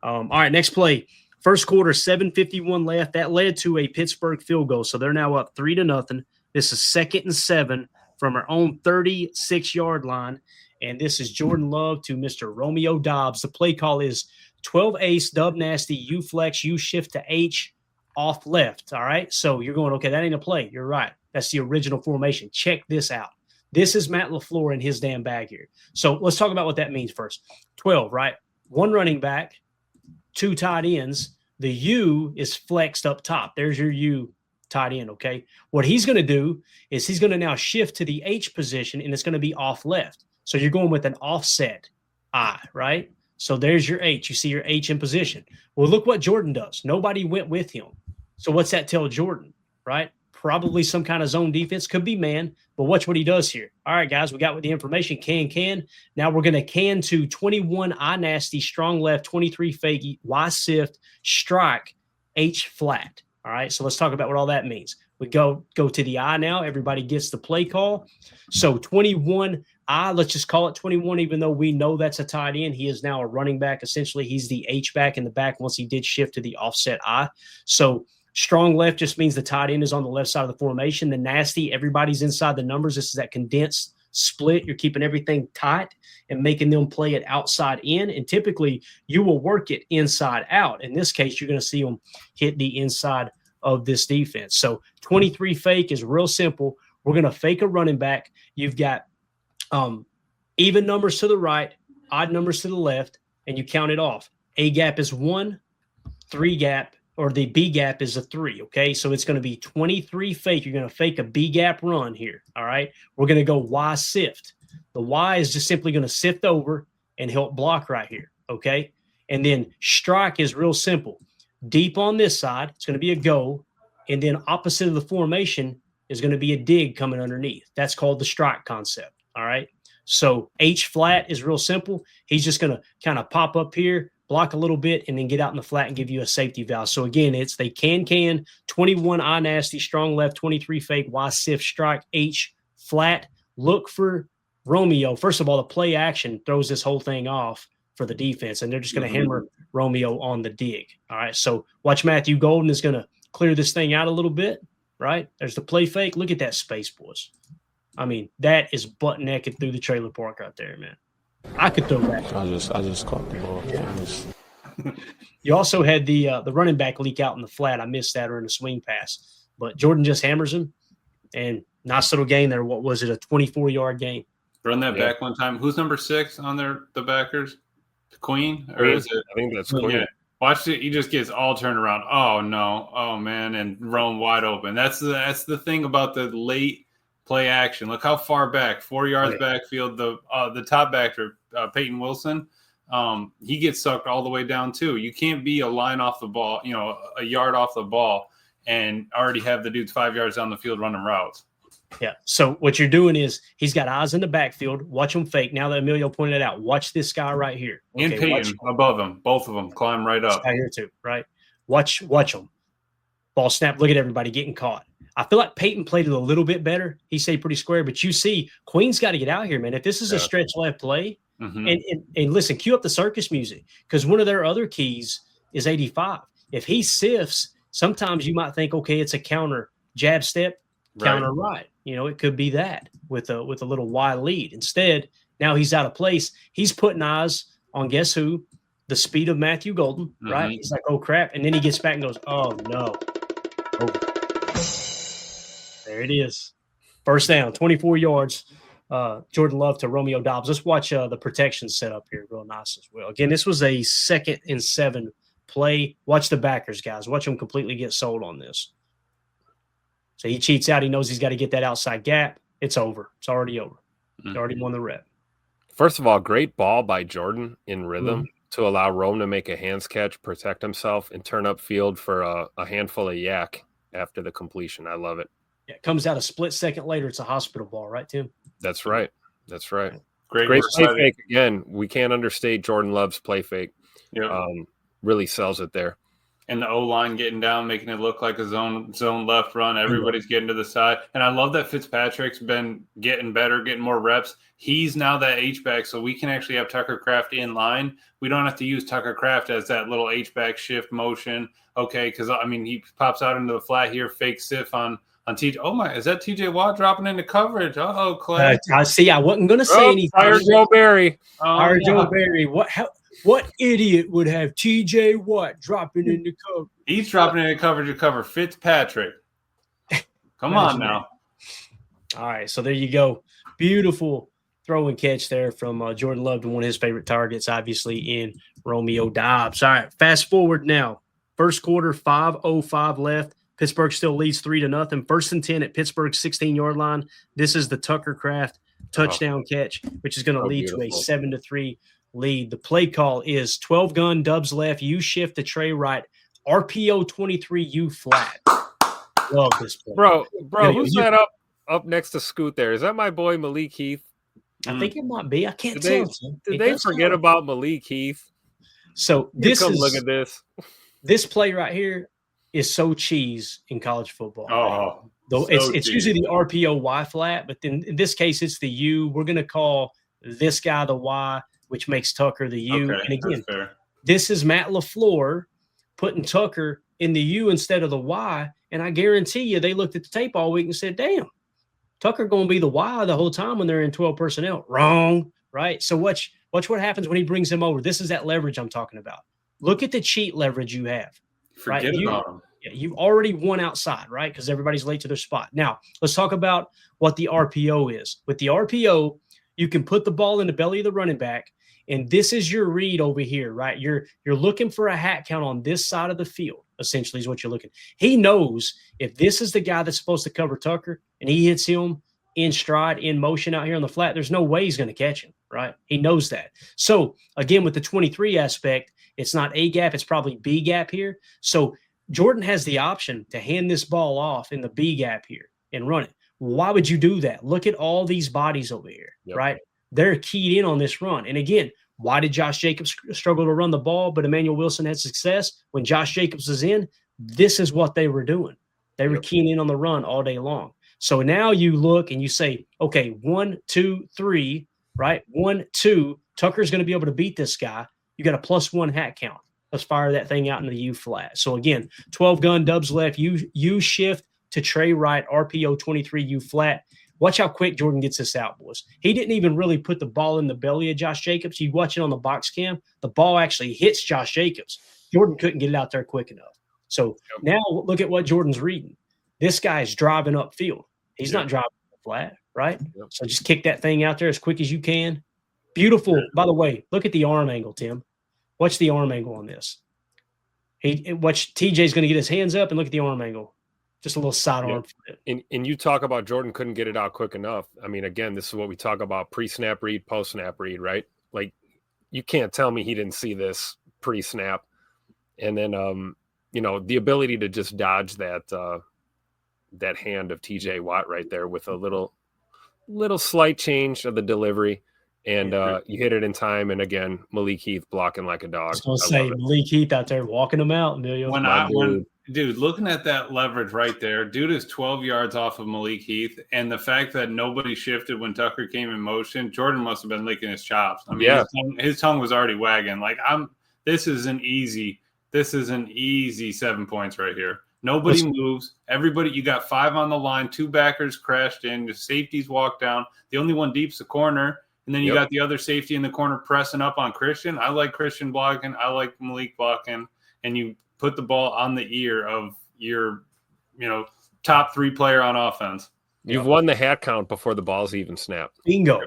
All right, next play. First quarter, 7:51 left. That led to a Pittsburgh field goal. So they're now up 3-0. This is 2nd and 7 from our own 36-yard line. And this is Jordan Love to Mr. Romeo Dobbs. The play call is 12 ace, dub nasty, U flex, U shift to H off left. All right. So you're going, okay, that ain't a play. You're right. That's the original formation. Check this out. This is Matt LaFleur in his damn bag here. So let's talk about what that means first. 12, right? One running back, 2 tight ends. The U is flexed up top. There's your U tight end, okay? What he's going to do is he's going to now shift to the H position, and it's going to be off left. So you're going with an offset I, right? So there's your H. You see your H in position. Well, look what Jordan does. Nobody went with him. So what's that tell Jordan, right? Probably some kind of zone defense. Could be man, but watch what he does here. All right, guys, we got with the information. Can. Now we're going to can to 21 I nasty, strong left, 23 fake, Y sift, strike, H flat. All right, so let's talk about what all that means. We go to the I now. Everybody gets the play call. So 21 I, let's just call it 21, even though we know that's a tight end. He is now a running back. Essentially, he's the H back in the back once he did shift to the offset I. So strong left just means the tight end is on the left side of the formation. The nasty, everybody's inside the numbers. This is that condensed split. You're keeping everything tight and making them play it outside in. And typically, you will work it inside out. In this case, you're going to see them hit the inside of this defense. So 23 fake is real simple. We're going to fake a running back. You've got even numbers to the right, odd numbers to the left, and you count it off. A gap is 1, 3 gap, or the B gap is a 3, okay? So it's going to be 23 fake. You're going to fake a B gap run here, all right? We're going to go Y sift. The Y is just simply going to sift over and help block right here, okay? And then strike is real simple. Deep on this side, it's going to be a go, and then opposite of the formation is going to be a dig coming underneath. That's called the strike concept, all right? So H flat is real simple. He's just going to kind of pop up here, block a little bit, and then get out in the flat and give you a safety valve. So again, it's they can, 21 I nasty, strong left, 23 fake, Y sift, strike, H flat. Look for Romeo. First of all, the play action throws this whole thing off for the defense, and they're just going to hammer Romeo on the dig. All right, so watch Matthew Golden is going to clear this thing out a little bit, right? There's the play fake. Look at that space, boys. I mean, that is butt naked through the trailer park right there, man. I could throw that. I just caught the ball. Yeah. You also had the running back leak out in the flat. I missed that or in a swing pass. But Jordan just hammers him, and nice little gain there. What was it, a 24-yard gain? Run that back one time. Who's number 6 on the backers? Queen? Or is it? I think that's Queen. Yeah. Watch it. He just gets all turned around. Oh, no. Oh, man. And Rome wide open. That's the thing about the late play action. Look how far back, 4 yards backfield. The top backer, Peyton Wilson, he gets sucked all the way down too. You can't be a line off the ball, a yard off the ball, and already have the dudes 5 yards down the field running routes. Yeah. So what you're doing is he's got eyes in the backfield. Watch him fake. Now that Emilio pointed it out, watch this guy right here. Okay, and Peyton above him. Both of them climb right up. Right here too, right? Watch them. Ball snap. Look at everybody getting caught. I feel like Peyton played it a little bit better. He stayed pretty square, but you see Queen's got to get out here, man. If this is a stretch left play, and listen, cue up the circus music, because one of their other keys is 85. If he sifts, sometimes you might think, okay, it's a counter jab step, counter right. It could be that with a little wide lead. Instead, now he's out of place. He's putting eyes on guess who? The speed of Matthew Golden, right? He's like, oh crap, and then he gets back and goes, oh no. There it is. First down, 24 yards. Jordan Love to Romeo Dobbs. Let's watch the protection set up here real nice as well. Again, this was a 2nd and 7 play. Watch the backers, guys. Watch them completely get sold on this. So he cheats out. He knows he's got to get that outside gap. It's over. It's already over. He already won the rep. First of all, great ball by Jordan in rhythm to allow Rome to make a hands catch, protect himself, and turn up field for a handful of yak after the completion. I love it. Yeah, it comes out a split second later. It's a hospital ball, right, Tim? That's right. That's right. Great play fake. Again, we can't understate Jordan Love's play fake. Yeah. Really sells it there. And the O-line getting down, making it look like a zone left run. Everybody's getting to the side. And I love that Fitzpatrick's been getting better, getting more reps. He's now that H-back, so we can actually have Tucker Kraft in line. We don't have to use Tucker Kraft as that little H-back shift motion. Okay, because, I mean, he pops out into the flat here, fake stiff on TJ. Oh, my, is that TJ Watt dropping into coverage? Uh-oh, Clay. I see. I wasn't going to say anything. Fire Joe Barry. Fire Joe Barry. What idiot would have TJ Watt dropping into coverage? He's dropping into coverage to cover Fitzpatrick. Come on now. All right, so there you go. Beautiful throw and catch there from Jordan Love to one of his favorite targets, obviously, in Romeo Doubs. All right, fast forward now. First quarter, 5:05 left. Pittsburgh still leads 3-0. 1st and 10 at Pittsburgh's 16-yard line. This is the Tucker Kraft touchdown catch, which is going to lead to a 7-3 lead. The play call is 12 gun, Dubs left, U shift to Trey right, RPO 23, U flat. Love this play. Bro, who's that up next to Scoot there? Is that my boy Malik Heath? I think it might be. I can't tell. Did they forget about Malik Heath? So look at this. This play right here is so cheese in college football. Oh, though it's usually the RPO Y flat, but then in this case it's the U. We're going to call this guy the Y, which makes Tucker the U. Okay, and again, this is Matt LaFleur putting Tucker in the U instead of the Y. And I guarantee you they looked at the tape all week and said, damn, Tucker going to be the Y the whole time when they're in 12 personnel. Wrong, right? So watch what happens when he brings him over. This is that leverage I'm talking about. Look at the cheat leverage you have. Forget about him. Yeah, you've already won outside, right? Because everybody's late to their spot. Now, let's talk about what the RPO is. With the RPO, you can put the ball in the belly of the running back, and this is your read over here, right? You're looking for a hat count on this side of the field, essentially, is what you're looking. He knows if this is the guy that's supposed to cover Tucker and he hits him in stride, in motion out here on the flat, there's no way he's going to catch him, right? He knows that. So, again, with the 23 aspect, it's not A gap, it's probably B gap here. So, Jordan has the option to hand this ball off in the B gap here and run it. Why would you do that? Look at all these bodies over here, right? They're keyed in on this run. And again, why did Josh Jacobs struggle to run the ball, but Emmanuel Wilson had success? When Josh Jacobs was in, this is what they were doing. They were keying in on the run all day long. So now you look and you say, okay, 1, 2, 3, right? 1, 2, Tucker's going to be able to beat this guy. You got a +1 hat count. Let's fire that thing out into the U flat. So again, 12 gun, Dubs left, U shift to Trey right, RPO 23, U flat. Watch how quick Jordan gets this out, boys. He didn't even really put the ball in the belly of Josh Jacobs. You watch it on the box cam, the ball actually hits Josh Jacobs. Jordan couldn't get it out there quick enough. So now look at what Jordan's reading. This guy's driving upfield. He's not driving flat, right? So just kick that thing out there as quick as you can. Beautiful. By the way, look at the arm angle, Tim. Watch the arm angle on this. Watch TJ's going to get his hands up and look at the arm angle. Just a little side arm. And you talk about Jordan couldn't get it out quick enough. I mean, again, this is what we talk about pre-snap read, post-snap read, right? Like, you can't tell me he didn't see this pre-snap. And then, the ability to just dodge that hand of TJ Watt right there with a little slight change of the delivery. And you hit it in time, and again, Malik Heath blocking like a dog. I was going to say, Malik Heath out there walking him out. Dude, looking at that leverage right there, dude is 12 yards off of Malik Heath, and the fact that nobody shifted when Tucker came in motion, Jordan must have been licking his chops. I mean, his tongue was already wagging. Like, this is an easy 7 points right here. Nobody moves. Everybody, you got 5 on the line, 2 backers crashed in, the safeties walked down. The only one deep's the corner. And then you got the other safety in the corner pressing up on Christian. I like Christian blocking. I like Malik blocking. And you put the ball on the ear of your, top 3 player on offense. You've won the hat count before the ball's even snapped. Bingo.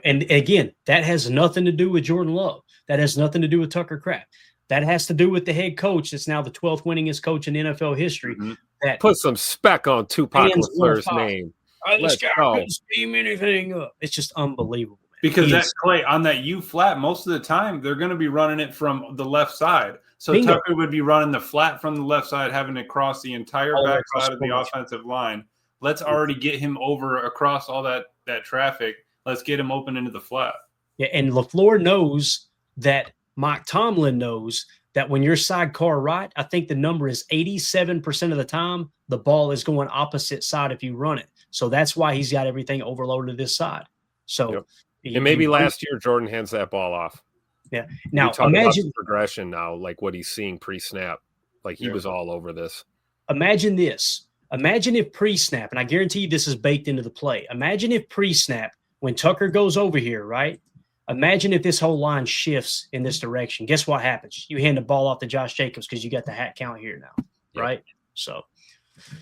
And again, that has nothing to do with Jordan Love. That has nothing to do with Tucker Kraft. That has to do with the head coach that's now the 12th winningest coach in NFL history. That put some spec on Tupac LaFleur's name. This guy couldn't steam anything up. It's just unbelievable. Because that Clay on that U flat, most of the time they're going to be running it from the left side. So Bingo. Tucker would be running the flat from the left side, having to cross the entire back side of the offensive line. Let's already get him over across all that traffic. Let's get him open into the flat. Yeah, and LaFleur knows that Mike Tomlin knows that when you're sidecar right, I think the number is 87% of the time the ball is going opposite side if you run it. So that's why he's got everything overloaded to this side. So and maybe last year Jordan hands that ball off. Yeah. Now we talk about the progression now, like what he's seeing pre-snap. Like he was all over this. Imagine this. Imagine if pre-snap, and I guarantee you this is baked into the play. Imagine if pre-snap, when Tucker goes over here, right? Imagine if this whole line shifts in this direction. Guess what happens? You hand the ball off to Josh Jacobs because you got the hat count here now, right? So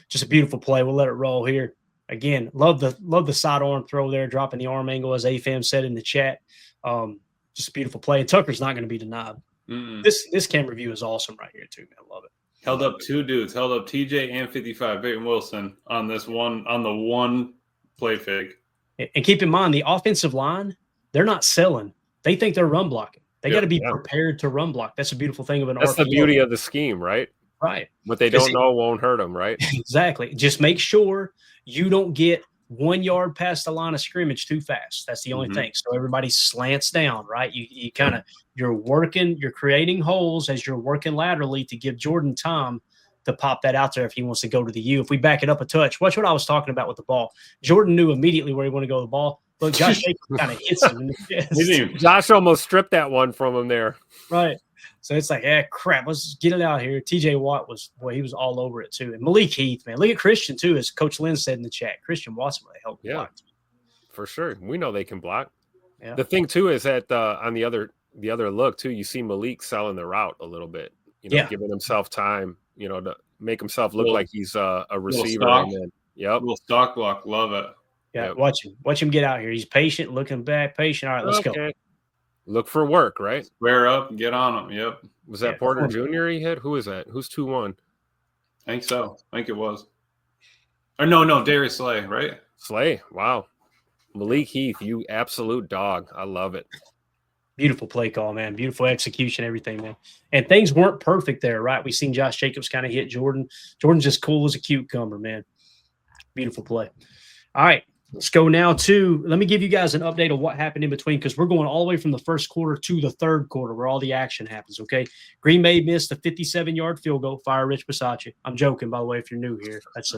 just a beautiful play. We'll let it roll here. Again, love the side arm throw there, dropping the arm angle, as AFAM said in the chat. Just a beautiful play. And Tucker's not going to be denied. This camera view is awesome right here too, man. I love it. Held up two dudes, held up TJ and 55, Peyton Wilson on the one play fake. And keep in mind, the offensive line, they're not selling. They think they're run blocking. They got to be prepared to run block. That's a beautiful thing of an RPO. That's the beauty of the scheme, right? Right. What they don't know won't hurt them, right? Exactly. Just make sure you don't get 1 yard past the line of scrimmage too fast. That's the only thing. So everybody slants down, right? You kind of you're creating holes as you're working laterally to give Jordan time to pop that out there if he wants to go to the U. If we back it up a touch, watch what I was talking about with the ball. Jordan knew immediately where he wanted to go with the ball, but Josh Jacobs kind of hits him in the chest. Josh almost stripped that one from him there. Right. So it's like, crap, let's get it out here. TJ Watt he was all over it too. And Malik Heath, man. Look at Christian too, as Coach Lynn said in the chat. Christian Watson really helped block. For sure. We know they can block. Yeah. The thing too is that on the other look too, you see Malik selling the route a little bit, giving himself time, to make himself look like he's a receiver. And then, little stock block. Love it. Yeah. Watch him get out here. He's patient, looking back, patient. All right, let's go. Look for work, right? Square up and get on him. Yep. Was that Porter Jr. he hit? Who is that? Who's 2-1? I think so. I think it was. Or no, Darius Slay, right? Slay. Wow. Malik Heath, you absolute dog. I love it. Beautiful play call, man. Beautiful execution, everything, man. And things weren't perfect there, right? We seen Josh Jacobs kind of hit Jordan. Jordan's just cool as a cucumber, man. Beautiful play. All right. Let's go now to – let me give you guys an update of what happened in between, because we're going all the way from the first quarter to the third quarter where all the action happens, okay? Green Bay missed a 57-yard field goal. Fire Rich Bisaccia. I'm joking, by the way, if you're new here. That's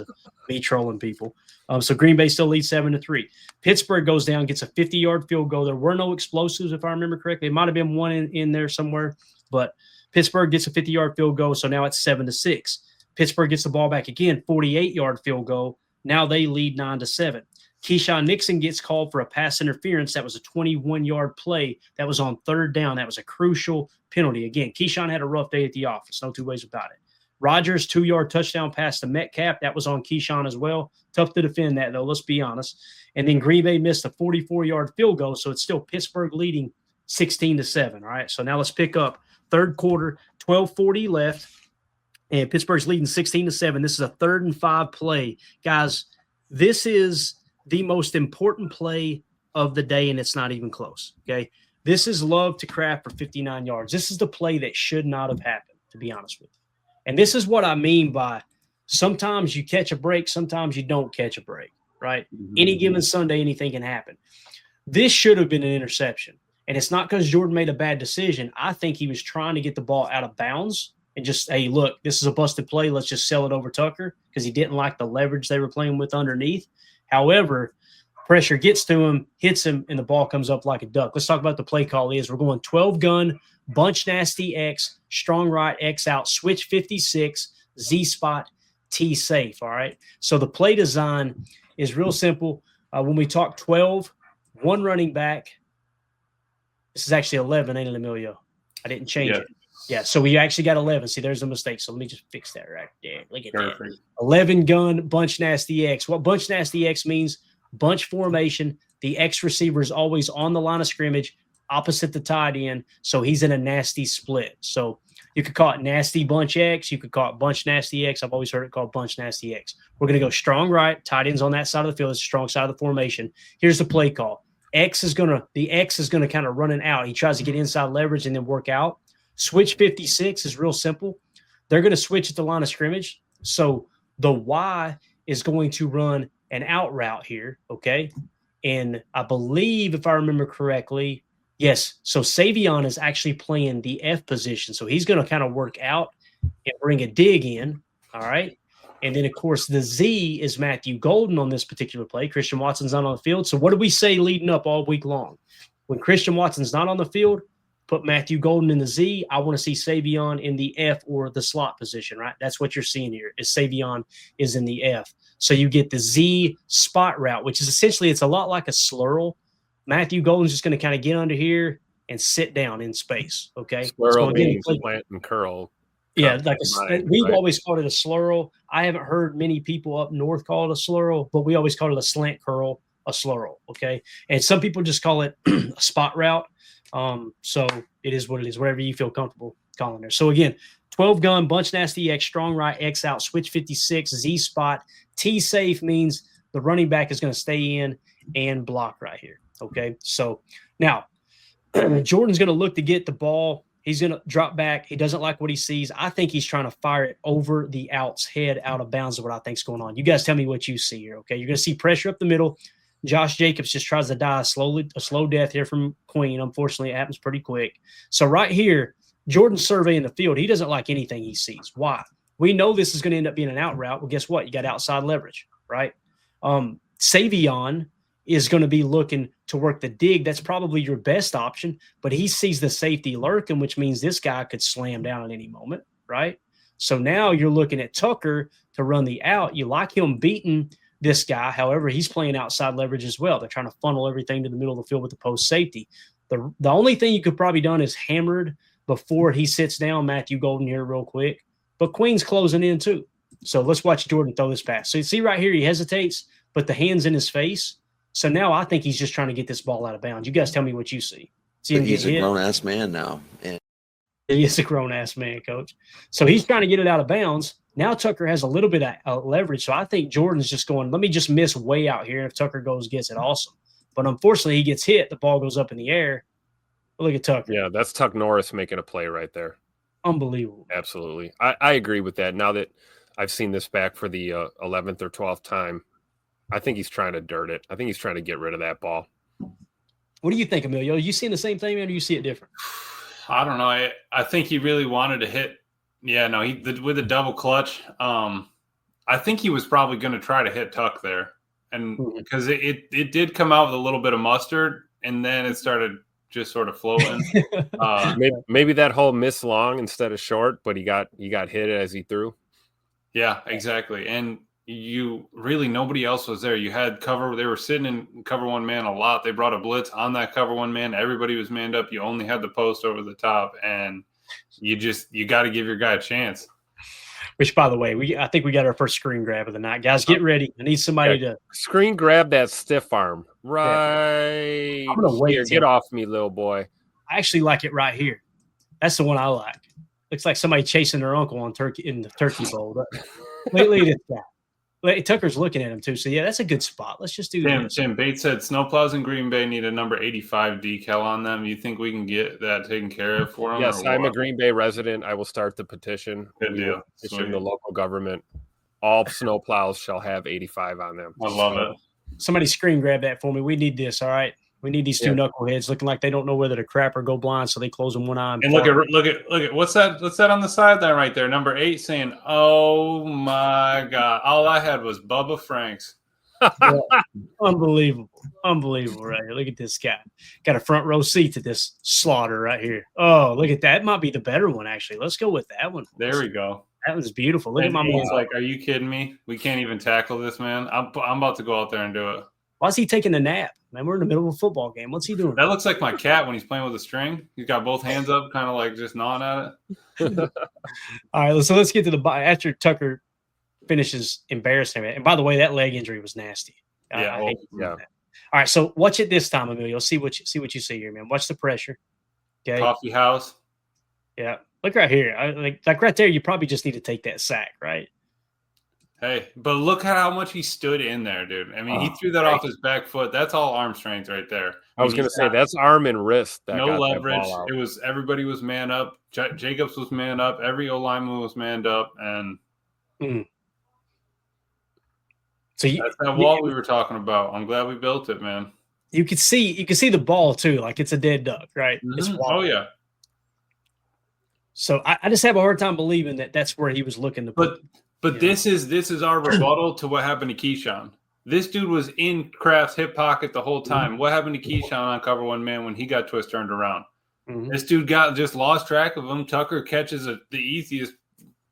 me trolling people. So Green Bay still leads 7-3. Pittsburgh goes down, gets a 50-yard field goal. There were no explosives, if I remember correctly. It might have been one in there somewhere, but Pittsburgh gets a 50-yard field goal, so now it's 7-6. Pittsburgh gets the ball back again, 48-yard field goal. Now they lead 9-7. Keyshawn Nixon gets called for a pass interference. That was a 21-yard play. That was on third down. That was a crucial penalty. Again, Keyshawn had a rough day at the office. No two ways about it. Rodgers, 2-yard touchdown pass to Metcalf. That was on Keyshawn as well. Tough to defend that, though. Let's be honest. And then Green Bay missed a 44-yard field goal, so it's still Pittsburgh leading 16-7. All right, so now let's pick up third quarter, 12:40 left, and Pittsburgh's leading 16-7. This is a 3rd and 5 play. Guys, this is the most important play of the day, and it's not even close, okay? This is Love to Kraft for 59 yards. This is the play that should not have happened, to be honest with you. And this is what I mean by sometimes you catch a break, sometimes you don't catch a break, right? Any given Sunday, anything can happen. This should have been an interception, and it's not because Jordan made a bad decision. I think he was trying to get the ball out of bounds and just, hey, look, this is a busted play. Let's just sell it over Tucker, because he didn't like the leverage they were playing with underneath. However, pressure gets to him, hits him, and the ball comes up like a duck. Let's talk about the play call. We're going 12 gun, bunch nasty X, strong right, X out, switch 56, Z spot, T safe. All right. So the play design is real simple. When we talk 12, one running back, this is actually 11, ain't it, Emilio? I didn't change it. Yeah, so we actually got 11. See, there's a mistake. So let me just fix that right there. Look at that. 11 gun, bunch nasty X. What bunch nasty X means, bunch formation. The X receiver is always on the line of scrimmage, opposite the tight end. So he's in a nasty split. So you could call it nasty bunch X. You could call it bunch nasty X. I've always heard it called bunch nasty X. We're going to go strong right. Tight end's on that side of the field. It's the strong side of the formation. Here's the play call. The X is going to kind of run it out. He tries to get inside leverage and then work out. Switch 56 is real simple. They're going to switch at the line of scrimmage. So the Y is going to run an out route here, okay? And I believe, if I remember correctly, Yes. So Savion is actually playing the F position. So he's going to kind of work out and bring a dig in. All right. And then, of course, the Z is Matthew Golden on this particular play. Christian Watson's not on the field. So what do we say leading up all week long? When Christian Watson's not on the field, put Matthew Golden in the Z. I want to see Savion in the F or the slot position, right? That's what you're seeing here is Savion is in the F. So you get the Z spot route, which is essentially, it's a lot like a slurl. Matthew Golden's just going to kind of get under here and sit down in space. Okay. Swirl means plant and curl. Yeah, like we've always called it a slurl. I haven't heard many people up north call it a slurl, but we always call it a slant curl, a slurl. Okay. And some people just call it a spot route. So it is what it is, whatever you feel comfortable calling there. So again, 12 gun, bunch nasty X, strong right, X out, switch 56, Z spot. T safe means the running back is going to stay in and block right here. Okay. So now Jordan's going to look to get the ball. He's going to drop back. He doesn't like what he sees. I think he's trying to fire it over the out's head out of bounds of what I think's going on. You guys tell me what you see here. Okay. You're going to see pressure up the middle. Josh Jacobs just tries to die a slow death here from Queen. Unfortunately, it happens pretty quick. So right here, Jordan's surveying the field. He doesn't like anything he sees. Why? We know this is going to end up being an out route. Well, guess what? You got outside leverage, right? Savion is going to be looking to work the dig. That's probably your best option, but he sees the safety lurking, which means this guy could slam down at any moment, right? So now you're looking at Tucker to run the out. You like him beating this guy. However, he's playing outside leverage as well. They're trying to funnel everything to the middle of the field with the post safety. The only thing you could probably done is hammered before he sits down Matthew Golden here real quick, but Queen's closing in too. So let's watch Jordan throw this pass. So you see right here, he hesitates, but the hand's in his face. So now I think he's just trying to get this ball out of bounds. You guys tell me what you see. He's a grown-ass man now. And he is a grown-ass man, Coach. So he's trying to get it out of bounds. Now Tucker has a little bit of leverage. So I think Jordan's just going, let me just miss way out here. If Tucker gets it, awesome. But unfortunately, he gets hit. The ball goes up in the air. Look at Tucker. Yeah, that's Tuck Norris making a play right there. Unbelievable. Absolutely. I agree with that. Now that I've seen this back for the 11th or 12th time, I think he's trying to dirt it. I think he's trying to get rid of that ball. What do you think, Emilio? You seeing the same thing, man, or do you see it different? I don't know. I think he really wanted to hit. Yeah, no, with a double clutch. I think he was probably going to try to hit Tuck there, and because it did come out with a little bit of mustard, and then it started just sort of floating. Maybe that whole miss long instead of short, but he got hit as he threw. Yeah, exactly, and. Nobody else was there. You had cover. They were sitting in cover one man a lot. They brought a blitz on that cover one man. Everybody was manned up. You only had the post over the top, and you got to give your guy a chance. Which, by the way, I think we got our first screen grab of the night. Guys, get ready. I need somebody to screen grab that stiff arm. Right. I'm gonna wait. Here, get off me, little boy. I actually like it right here. That's the one I like. Looks like somebody chasing their uncle in the turkey bowl. Lately, this guy. Tucker's looking at him too. So yeah, that's a good spot. Let's just do that. Tim Bates said snowplows in Green Bay need a number 85 decal on them. You think we can get that taken care of for them? Yes, I'm a Green Bay resident. I will start the petition. Good deal. Petition the local government. All snowplows shall have 85 on them. I love it. Somebody screen grab that for me. We need this. All right. We need these two knuckleheads looking like they don't know whether to crap or go blind, so they close them one eye. And look at what's that? What's that on the sideline right there? Number 8 saying, "Oh my God!" All I had was Bubba Franks. Yeah. Unbelievable right here. Look at this guy. Got a front row seat to this slaughter right here. Oh, look at that. It might be the better one actually. Let's go with that one. There we go. That was beautiful. Look at my man. Like, are you kidding me? We can't even tackle this man. I'm about to go out there and do it. Why is he taking a nap? Man, we're in the middle of a football game. What's he doing? That looks like my cat when he's playing with a string. He's got both hands up, kind of like just gnawing at it. All right, so let's get to the after Tucker finishes embarrassing him. And by the way, that leg injury was nasty. Yeah. All right, so watch it this time, Emilio. See what you see here, man. Watch the pressure. Okay. Coffee house. Yeah. Look right here. Like right there, you probably just need to take that sack, right? Hey, but look at how much he stood in there, dude. I mean, he threw that off his back foot. That's all arm strength right there. I was going to say that's arm and wrist. That no leverage. It was everybody was man up. Jacobs was man up. Every O lineman was manned up, and so that's that wall we were talking about. I'm glad we built it, man. You can see the ball too, like it's a dead duck, right? It's Oh wild. yeah. So I just have a hard time believing that that's where he was looking to put. But this is our rebuttal to what happened to Keyshawn. This dude was in Kraft's hip pocket the whole time. What happened to Keyshawn on cover one man when he got twist turned around? This dude just lost track of him. Tucker catches the easiest,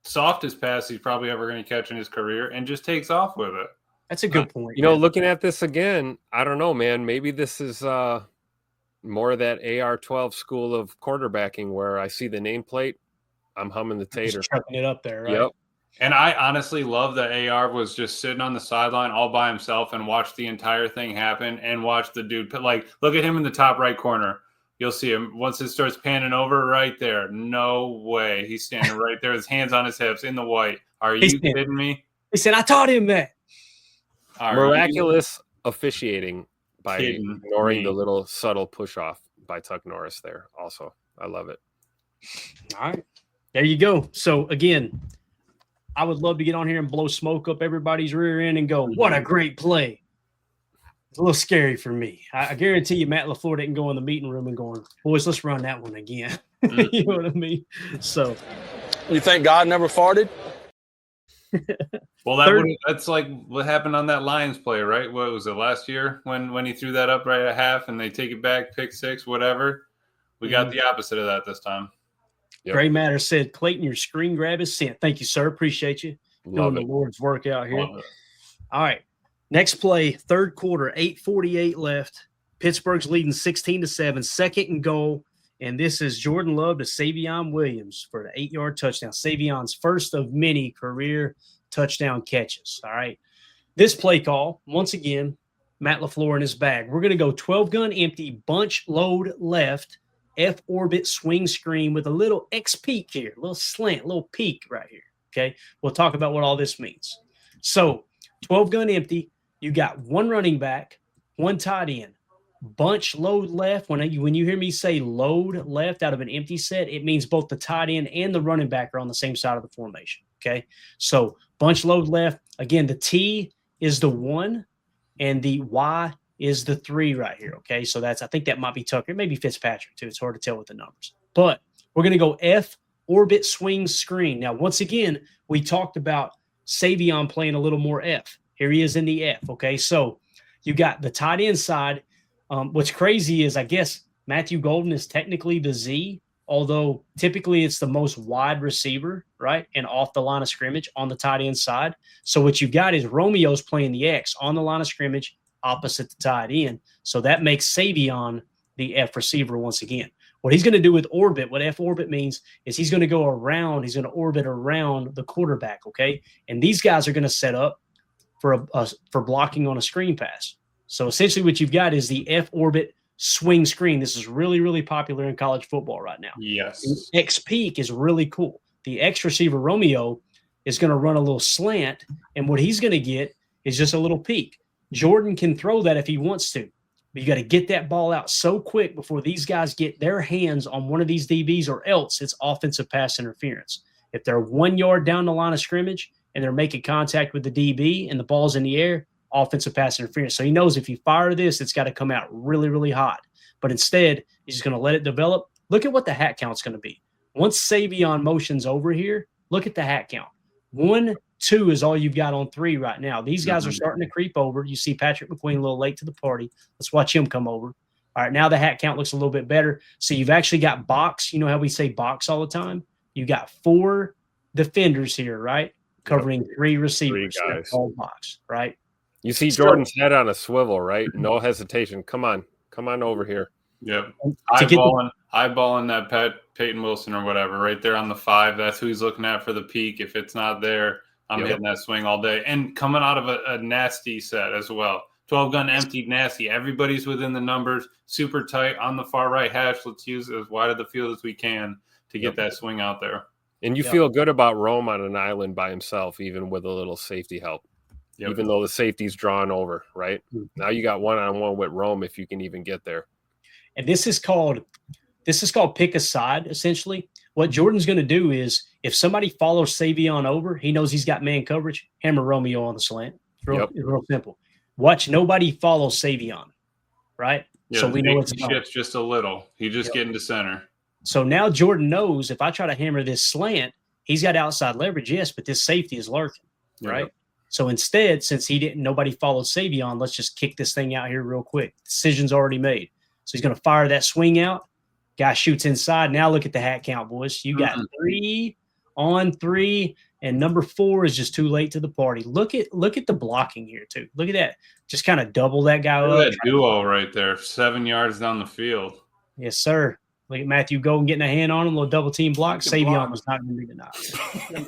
softest pass he's probably ever going to catch in his career and just takes off with it. That's a good point. Looking at this again, I don't know, man. Maybe this is more of that AR-12 school of quarterbacking where I see the nameplate, I'm humming the tater. Just chucking it up there, right? Yep. And I honestly love that AR was just sitting on the sideline all by himself and watched the entire thing happen and watched the dude look at him in the top right corner. You'll see him once it starts panning over right there. No way. He's standing right there, his hands on his hips in the white. Are you kidding me? He said, I taught him that. Miraculous officiating by ignoring the little subtle push off by Tuck Norris there. Also, I love it. All right. There you go. So again, I would love to get on here and blow smoke up everybody's rear end and go, what a great play. It's a little scary for me. I guarantee you Matt LaFleur didn't go in the meeting room and going, boys, let's run that one again. You know what I mean? So you think God never farted? Well, that's like what happened on that Lions play, right? What was it, last year when he threw that up right at half and they take it back, pick six, whatever? We got the opposite of that this time. Yep. Gray Matter said, Clayton, your screen grab is sent. Thank you, sir. Appreciate you doing the Lord's work out here. All right. Next play, third quarter, 8:48 left. Pittsburgh's leading 16-7, second and goal. And this is Jordan Love to Savion Williams for the 8-yard touchdown. Savion's first of many career touchdown catches. All right. This play call, once again, Matt LaFleur in his bag. We're going to go 12 gun empty, bunch load left, F orbit swing screen with a little X peak here, a little slant, a little peak right here. Okay. We'll talk about what all this means. So 12 gun empty, you got one running back, one tight end, bunch load left. When you hear me say load left out of an empty set, it means both the tight end and the running back are on the same side of the formation. Okay. So bunch load left. Again, the T is the 1 and the Y is the 3 right here. Okay. So I think that might be Tucker. It may be Fitzpatrick too. It's hard to tell with the numbers, but we're going to go F orbit swing screen. Now, once again, we talked about Savion playing a little more F. Here he is in the F. Okay. So you got the tight end side. What's crazy is I guess Matthew Golden is technically the Z, although typically it's the most wide receiver, right? And off the line of scrimmage on the tight end side. So what you got is Romeo's playing the X on the line of scrimmage opposite the tight end. So that makes Savion the F receiver once again. What he's going to do with orbit, what F orbit means is he's going to go around, he's going to orbit around the quarterback, okay? And these guys are going to set up for blocking on a screen pass. So essentially what you've got is the F orbit swing screen. This is really, really popular in college football right now. Yes. X peak is really cool. The X receiver Romeo is going to run a little slant, and what he's going to get is just a little peak. Jordan can throw that if he wants to, but you got to get that ball out so quick before these guys get their hands on one of these DBs, or else it's offensive pass interference. If they're 1 yard down the line of scrimmage and they're making contact with the DB and the ball's in the air, offensive pass interference. So he knows if you fire this, it's got to come out really, really hot. But instead, he's just going to let it develop. Look at what the hat count's going to be. Once Savion motions over here, look at the hat count. 1, 2 is all you've got on 3 right now. These guys are starting to creep over. You see Patrick McQueen a little late to the party. Let's watch him come over. All right, now the hat count looks a little bit better. So you've actually got box. You know how we say box all the time? You got 4 defenders here, right? Covering 3 receivers. 3 guys. All box, right? You see Jordan's head on a swivel, right? No hesitation. Come on over here. Yep. Eyeballing that Peyton Wilson or whatever right there on the 5. That's who he's looking at for the peak. If it's not there, I'm hitting that swing all day. And coming out of a nasty set as well. 12 gun empty, nasty. Everybody's within the numbers, super tight on the far right hash. Let's use as wide of the field as we can to get that swing out there. And you feel good about Rome on an island by himself, even with a little safety help. Yep. Even though the safety's drawn over, right? Now you got one-on-one with Rome if you can even get there. And this is called pick a side, essentially. What Jordan's going to do is if somebody follows Savion over, he knows he's got man coverage, hammer Romeo on the slant. It's real simple. Watch nobody follow Savion. right? Yeah, So we know it's shifts just a little. He just getting to center. So now Jordan knows if I try to hammer this slant, he's got outside leverage, yes, but this safety is lurking, right? So instead, since nobody followed Savion, let's just kick this thing out here real quick. Decision's already made. So he's going to fire that swing out. Guy shoots inside. Now look at the hat count, boys. You got 3 on 3, and number 4 is just too late to the party. Look at the blocking here too. Look at that. Just kind of double that guy up. That duo right there, 7 yards down the field. Yes, sir. Look at Matthew Golden getting a hand on him, a little double team block. Savion was not going to be denied.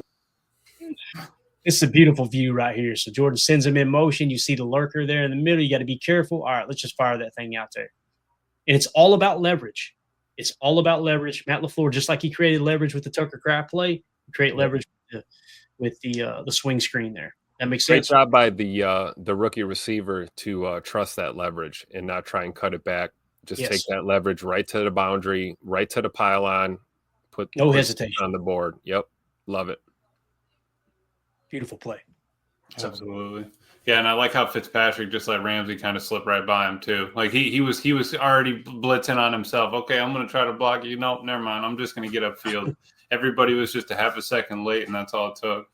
This is a beautiful view right here. So Jordan sends him in motion. You see the lurker there in the middle. You got to be careful. All right, let's just fire that thing out there. And it's all about leverage. It's all about leverage. Matt LaFleur, just like he created leverage with the Tucker Kraft play, create leverage with the swing screen there. That makes sense. Great job by the rookie receiver to trust that leverage and not try and cut it back. Just take that leverage right to the boundary, right to the pylon, put no hesitation on the board. Yep. Love it. Beautiful play. Absolutely. Yeah, and I like how Fitzpatrick just let Ramsey kind of slip right by him too. Like he was already blitzing on himself. Okay, I'm going to try to block you. Nope, never mind. I'm just going to get upfield. Everybody was just a half a second late, and that's all it took.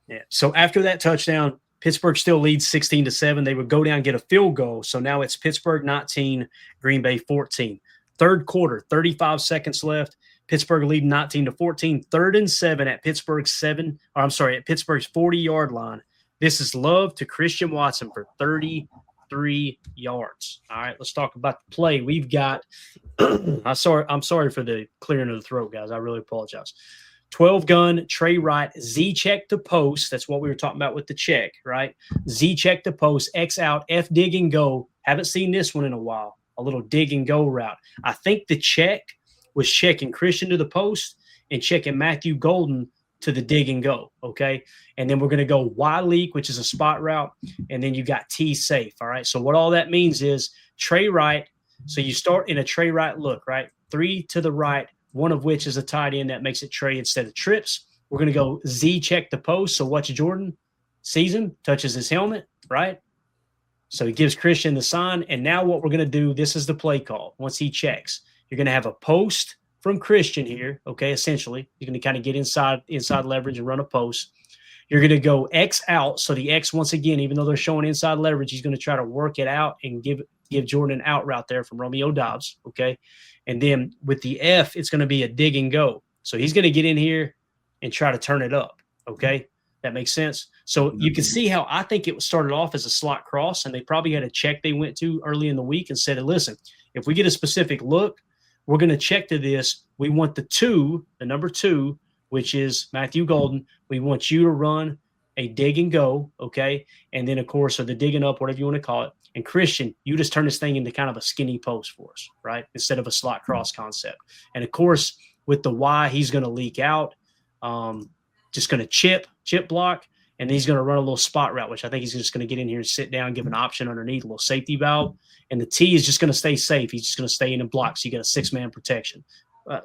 Yeah. So after that touchdown, Pittsburgh still leads 16-7. They would go down and get a field goal. So now it's Pittsburgh 19, Green Bay 14. Third quarter, 35 seconds left. Pittsburgh leading 19-14. 3rd and 7 at Pittsburgh's at Pittsburgh's 40-yard line. This is Love to Christian Watson for 33 yards. All right, let's talk about the play. We've got I'm sorry for the clearing of the throat, guys. I really apologize. 12 gun, Trey Wright, Z check to post. That's what we were talking about with the check, right? Z check to post, X out, F dig and go. Haven't seen this one in a while. A little dig and go route. I think the check was checking Christian to the post and checking Matthew Golden to the dig and go, okay? And then we're going to go Y leak, which is a spot route, and then you got T safe, all right? So what all that means is Trey Wright, so you start in a Trey Wright look, right? 3 to the right, one of which is a tight end that makes it Trey instead of trips. We're going to go Z check the post, so watch Jordan sees him, touches his helmet, right? So he gives Christian the sign, and now what we're going to do, this is the play call. Once he checks, you're going to have a post from Christian here, okay, essentially. You're going to kind of get inside leverage and run a post. You're going to go X out. So the X, once again, even though they're showing inside leverage, he's going to try to work it out and give Jordan an out route there from Romeo Dobbs, okay? And then with the F, it's going to be a dig and go. So he's going to get in here and try to turn it up, okay? That makes sense? So you can see how I think it started off as a slot cross, and they probably had a check they went to early in the week and said, listen, if we get a specific look, we're going to check to this. We want the number 2, which is Matthew Golden. We want you to run a dig and go, okay? And then, of course, or the digging up, whatever you want to call it. And Christian, you just turn this thing into kind of a skinny post for us, right? Instead of a slot cross concept. And, of course, with the Y, he's going to leak out, just going to chip block, and then he's going to run a little spot route, which I think he's just going to get in here and sit down, give an option underneath, a little safety valve. And the T is just going to stay safe. He's just going to stay in and block, so you got a 6-man protection.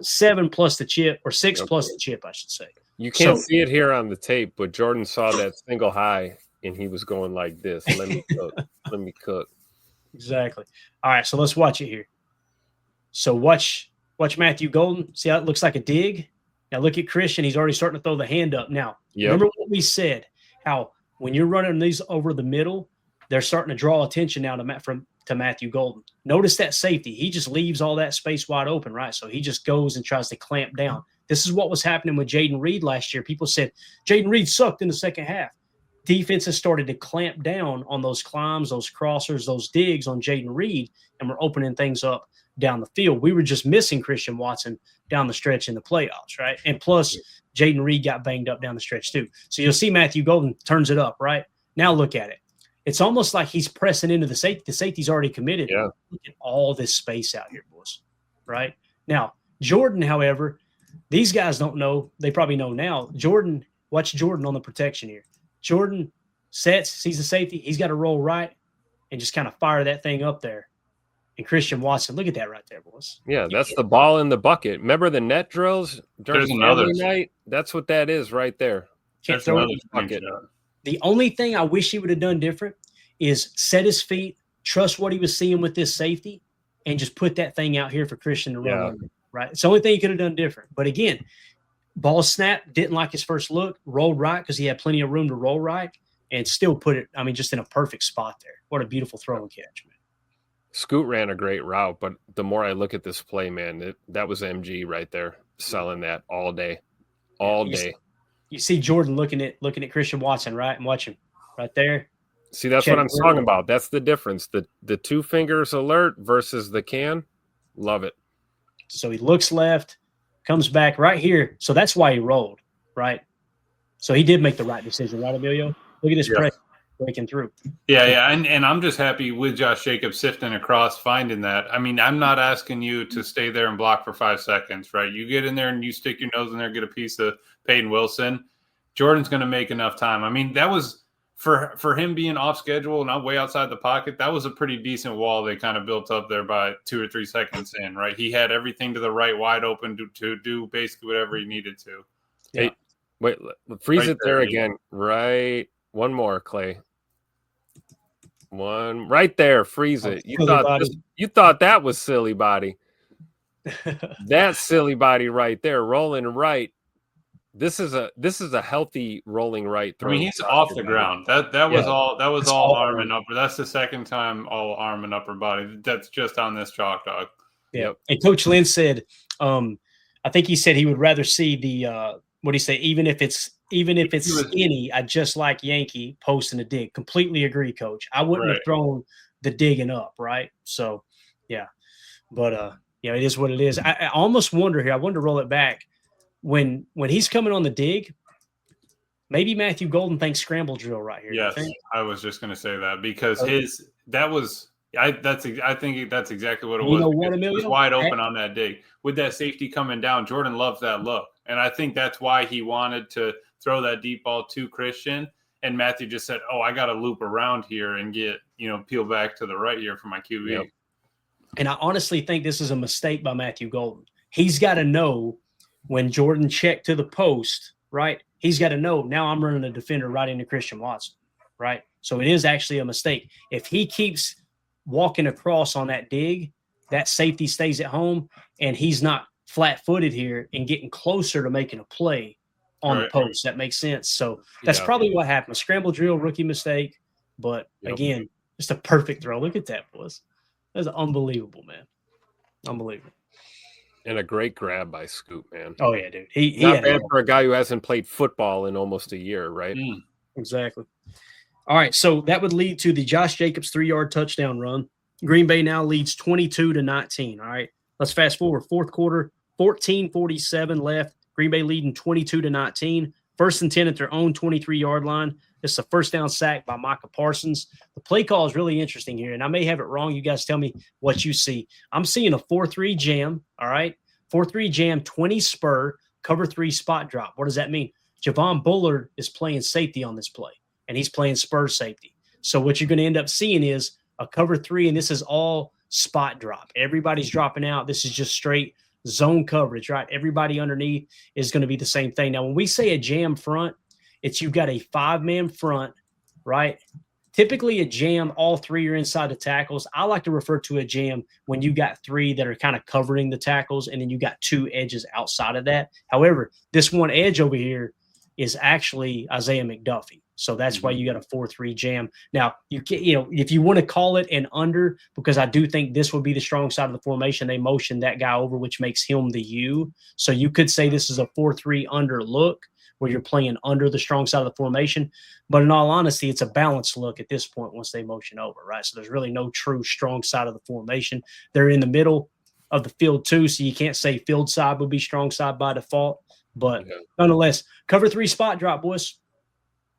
7 plus the chip, or 6 plus the chip, I should say. You can't see it here on the tape, but Jordan saw that single high, and he was going like this. Let me cook. Let me cook. Exactly. All right, so let's watch it here. So watch Matthew Golden. See how it looks like a dig? Now look at Christian. He's already starting to throw the hand up. Now, remember what we said, how when you're running these over the middle, they're starting to draw attention now to Matthew Golden. Notice that safety. He just leaves all that space wide open, right? So he just goes and tries to clamp down. This is what was happening with Jaden Reed last year. People said Jaden Reed sucked in the second half. Defenses started to clamp down on those climbs, those crossers, those digs on Jaden Reed, and we're opening things up down the field. We were just missing Christian Watson down the stretch in the playoffs, right? And plus, Jaden Reed got banged up down the stretch too. So you'll see Matthew Golden turns it up, right? Now look at it. It's almost like he's pressing into the safety. The safety's already committed. Yeah. Look at all this space out here, boys, right? Now, Jordan, however, these guys don't know. They probably know now. Watch Jordan on the protection here. Jordan sets, sees the safety. He's got to roll right and just kind of fire that thing up there. And Christian Watson, look at that right there, boys. Yeah, that's the ball in the bucket. Remember the net drills during another night? That's what that is right there. Can't throw it in the bucket. The only thing I wish he would have done different is set his feet, trust what he was seeing with this safety and just put that thing out here for Christian to run under, right? It's the only thing he could have done different. But again, ball snap, didn't like his first look, rolled right because he had plenty of room to roll right and still put it, just in a perfect spot there. What a beautiful throw and catch, man. Scoot ran a great route, but the more I look at this play, man, that was MG right there selling that all day. You see Jordan looking at Christian Watson, right? And watch him right there. See, that's what I'm talking about. That's the difference. The 2 fingers alert versus the can. Love it. So he looks left, comes back right here. So that's why he rolled, right? So he did make the right decision, right, Emilio? Look at this press breaking through. Yeah. And I'm just happy with Josh Jacobs sifting across, finding that. I'm not asking you to stay there and block for 5 seconds, right? You get in there and you stick your nose in there, get a piece of Peyton Wilson. Jordan's going to make enough time. That was for him being off schedule, not way outside the pocket. That was a pretty decent wall they kind of built up there by 2 or 3 seconds in, right? He had everything to the right, wide open to do basically whatever he needed to. Yeah. Hey, wait, freeze it there again. Right. One more, Clay. One right there. Freeze it. You thought that was silly body. That's silly body right there, rolling right. This is a healthy rolling right throw. He's off the ground. That was all arm and upper. That's the second time all arm and upper body. That's just on this Chalktalk. Yeah. Yep. And Coach Lynn said, I think he said he would rather see the what do you say? Even if it's skinny, I just like Yankee posting a dig. Completely agree, Coach. I wouldn't have thrown the digging up, right? So, yeah. But it is what it is. I almost wonder here. I wanted to roll it back. When he's coming on the dig, maybe Matthew Golden thinks scramble drill right here. Yes, I was just going to say that because I think that's exactly what it was. You know what, Emilio? It was wide open on that dig. With that safety coming down, Jordan loves that look. And I think that's why he wanted to throw that deep ball to Christian. And Matthew just said, I got to loop around here and get, peel back to the right here for my QB. Yep. And I honestly think this is a mistake by Matthew Golden. He's got to know when Jordan checked to the post, right? He's got to know now I'm running a defender right into Christian Watson, right? So it is actually a mistake. If he keeps walking across on that dig, that safety stays at home and he's not flat-footed here and getting closer to making a play on the post. That makes sense. So that's probably what happened. A scramble drill, rookie mistake. But again, just a perfect throw. Look at that, boys. That's unbelievable, man. Unbelievable. And a great grab by Scoot, man. Oh, yeah, dude. He not bad for a guy who hasn't played football in almost a year, right? Exactly. All right, so that would lead to the Josh Jacobs 3-yard touchdown run. Green Bay now leads 22-19. All right, let's fast forward. Fourth quarter, 14:47 left. Green Bay leading 22-19. First and 10 at their own 23-yard line. This is a first down sack by Micah Parsons. The play call is really interesting here, and I may have it wrong. You guys tell me what you see. I'm seeing a 4-3 jam, all right? 4-3 jam, 20 spur, cover 3 spot drop. What does that mean? Javon Bullard is playing safety on this play, and he's playing spur safety. So what you're going to end up seeing is a cover 3, and this is all spot drop. Everybody's dropping out. This is just straight zone coverage, right? Everybody underneath is going to be the same thing. Now, when we say a jam front, it's you've got a 5-man front, right? Typically a jam, all 3 are inside the tackles. I like to refer to a jam when you got 3 that are kind of covering the tackles, and then you got 2 edges outside of that. However, this one edge over here is actually Isaiah McDuffie. So that's why you got a 4-3 jam. Now, if you want to call it an under, because I do think this would be the strong side of the formation, they motion that guy over, which makes him the U. So you could say this is a 4-3 under look where you're playing under the strong side of the formation. But in all honesty, it's a balanced look at this point once they motion over, right? So there's really no true strong side of the formation. They're in the middle of the field too, so you can't say field side would be strong side by default. But nonetheless, cover 3 spot drop, boys.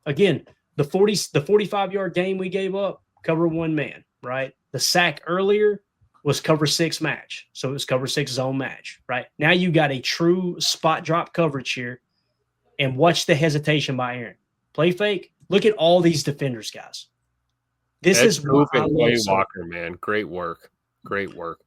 Again, the 45-yard game we gave up, cover 1 man, right? The sack earlier was cover 6 match. So it was cover 6 zone match, right? Now you got a true spot drop coverage here. And watch the hesitation by Aaron. Play fake. Look at all these defenders, guys. This is why I love Walker, man. Great work. Great work.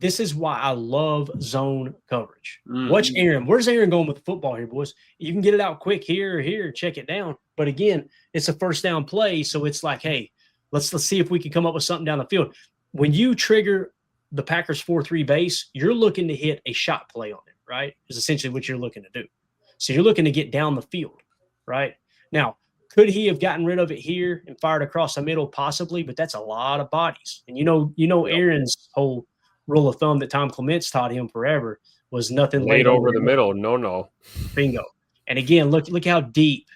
This is why I love zone coverage. Watch Aaron. Where's Aaron going with the football here, boys? You can get it out quick here or here, check it down. But again, it's a first down play, so it's like, hey, Let's see if we can come up with something down the field. When you trigger the Packers 4-3 base, you're looking to hit a shot play on it, right? Is essentially what you're looking to do. So you're looking to get down the field, right? Now, could he have gotten rid of it here and fired across the middle? Possibly, but that's a lot of bodies. And you know Aaron's whole rule of thumb that Tom Clements taught him forever was nothing laid over the middle. No. Bingo. And again, look how deep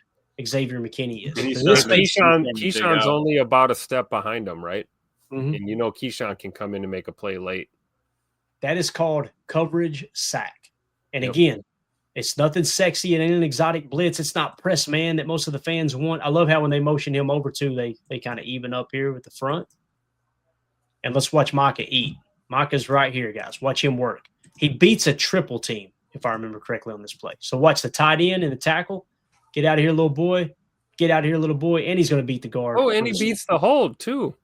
Xavier McKinney is. Keyshawn's only about a step behind him, right? Mm-hmm. And Keyshawn can come in and make a play late. That is called coverage sack. And again, it's nothing sexy and an exotic blitz. It's not press man that most of the fans want. I love how when they motion him over to, they kind of even up here with the front. And let's watch Micah eat. Micah's right here, guys. Watch him work. He beats a triple team, if I remember correctly, on this play. So watch the tight end and the tackle. Get out of here, little boy. Get out of here, little boy. And he's going to beat the guard. Oh, and he beats the hold, too.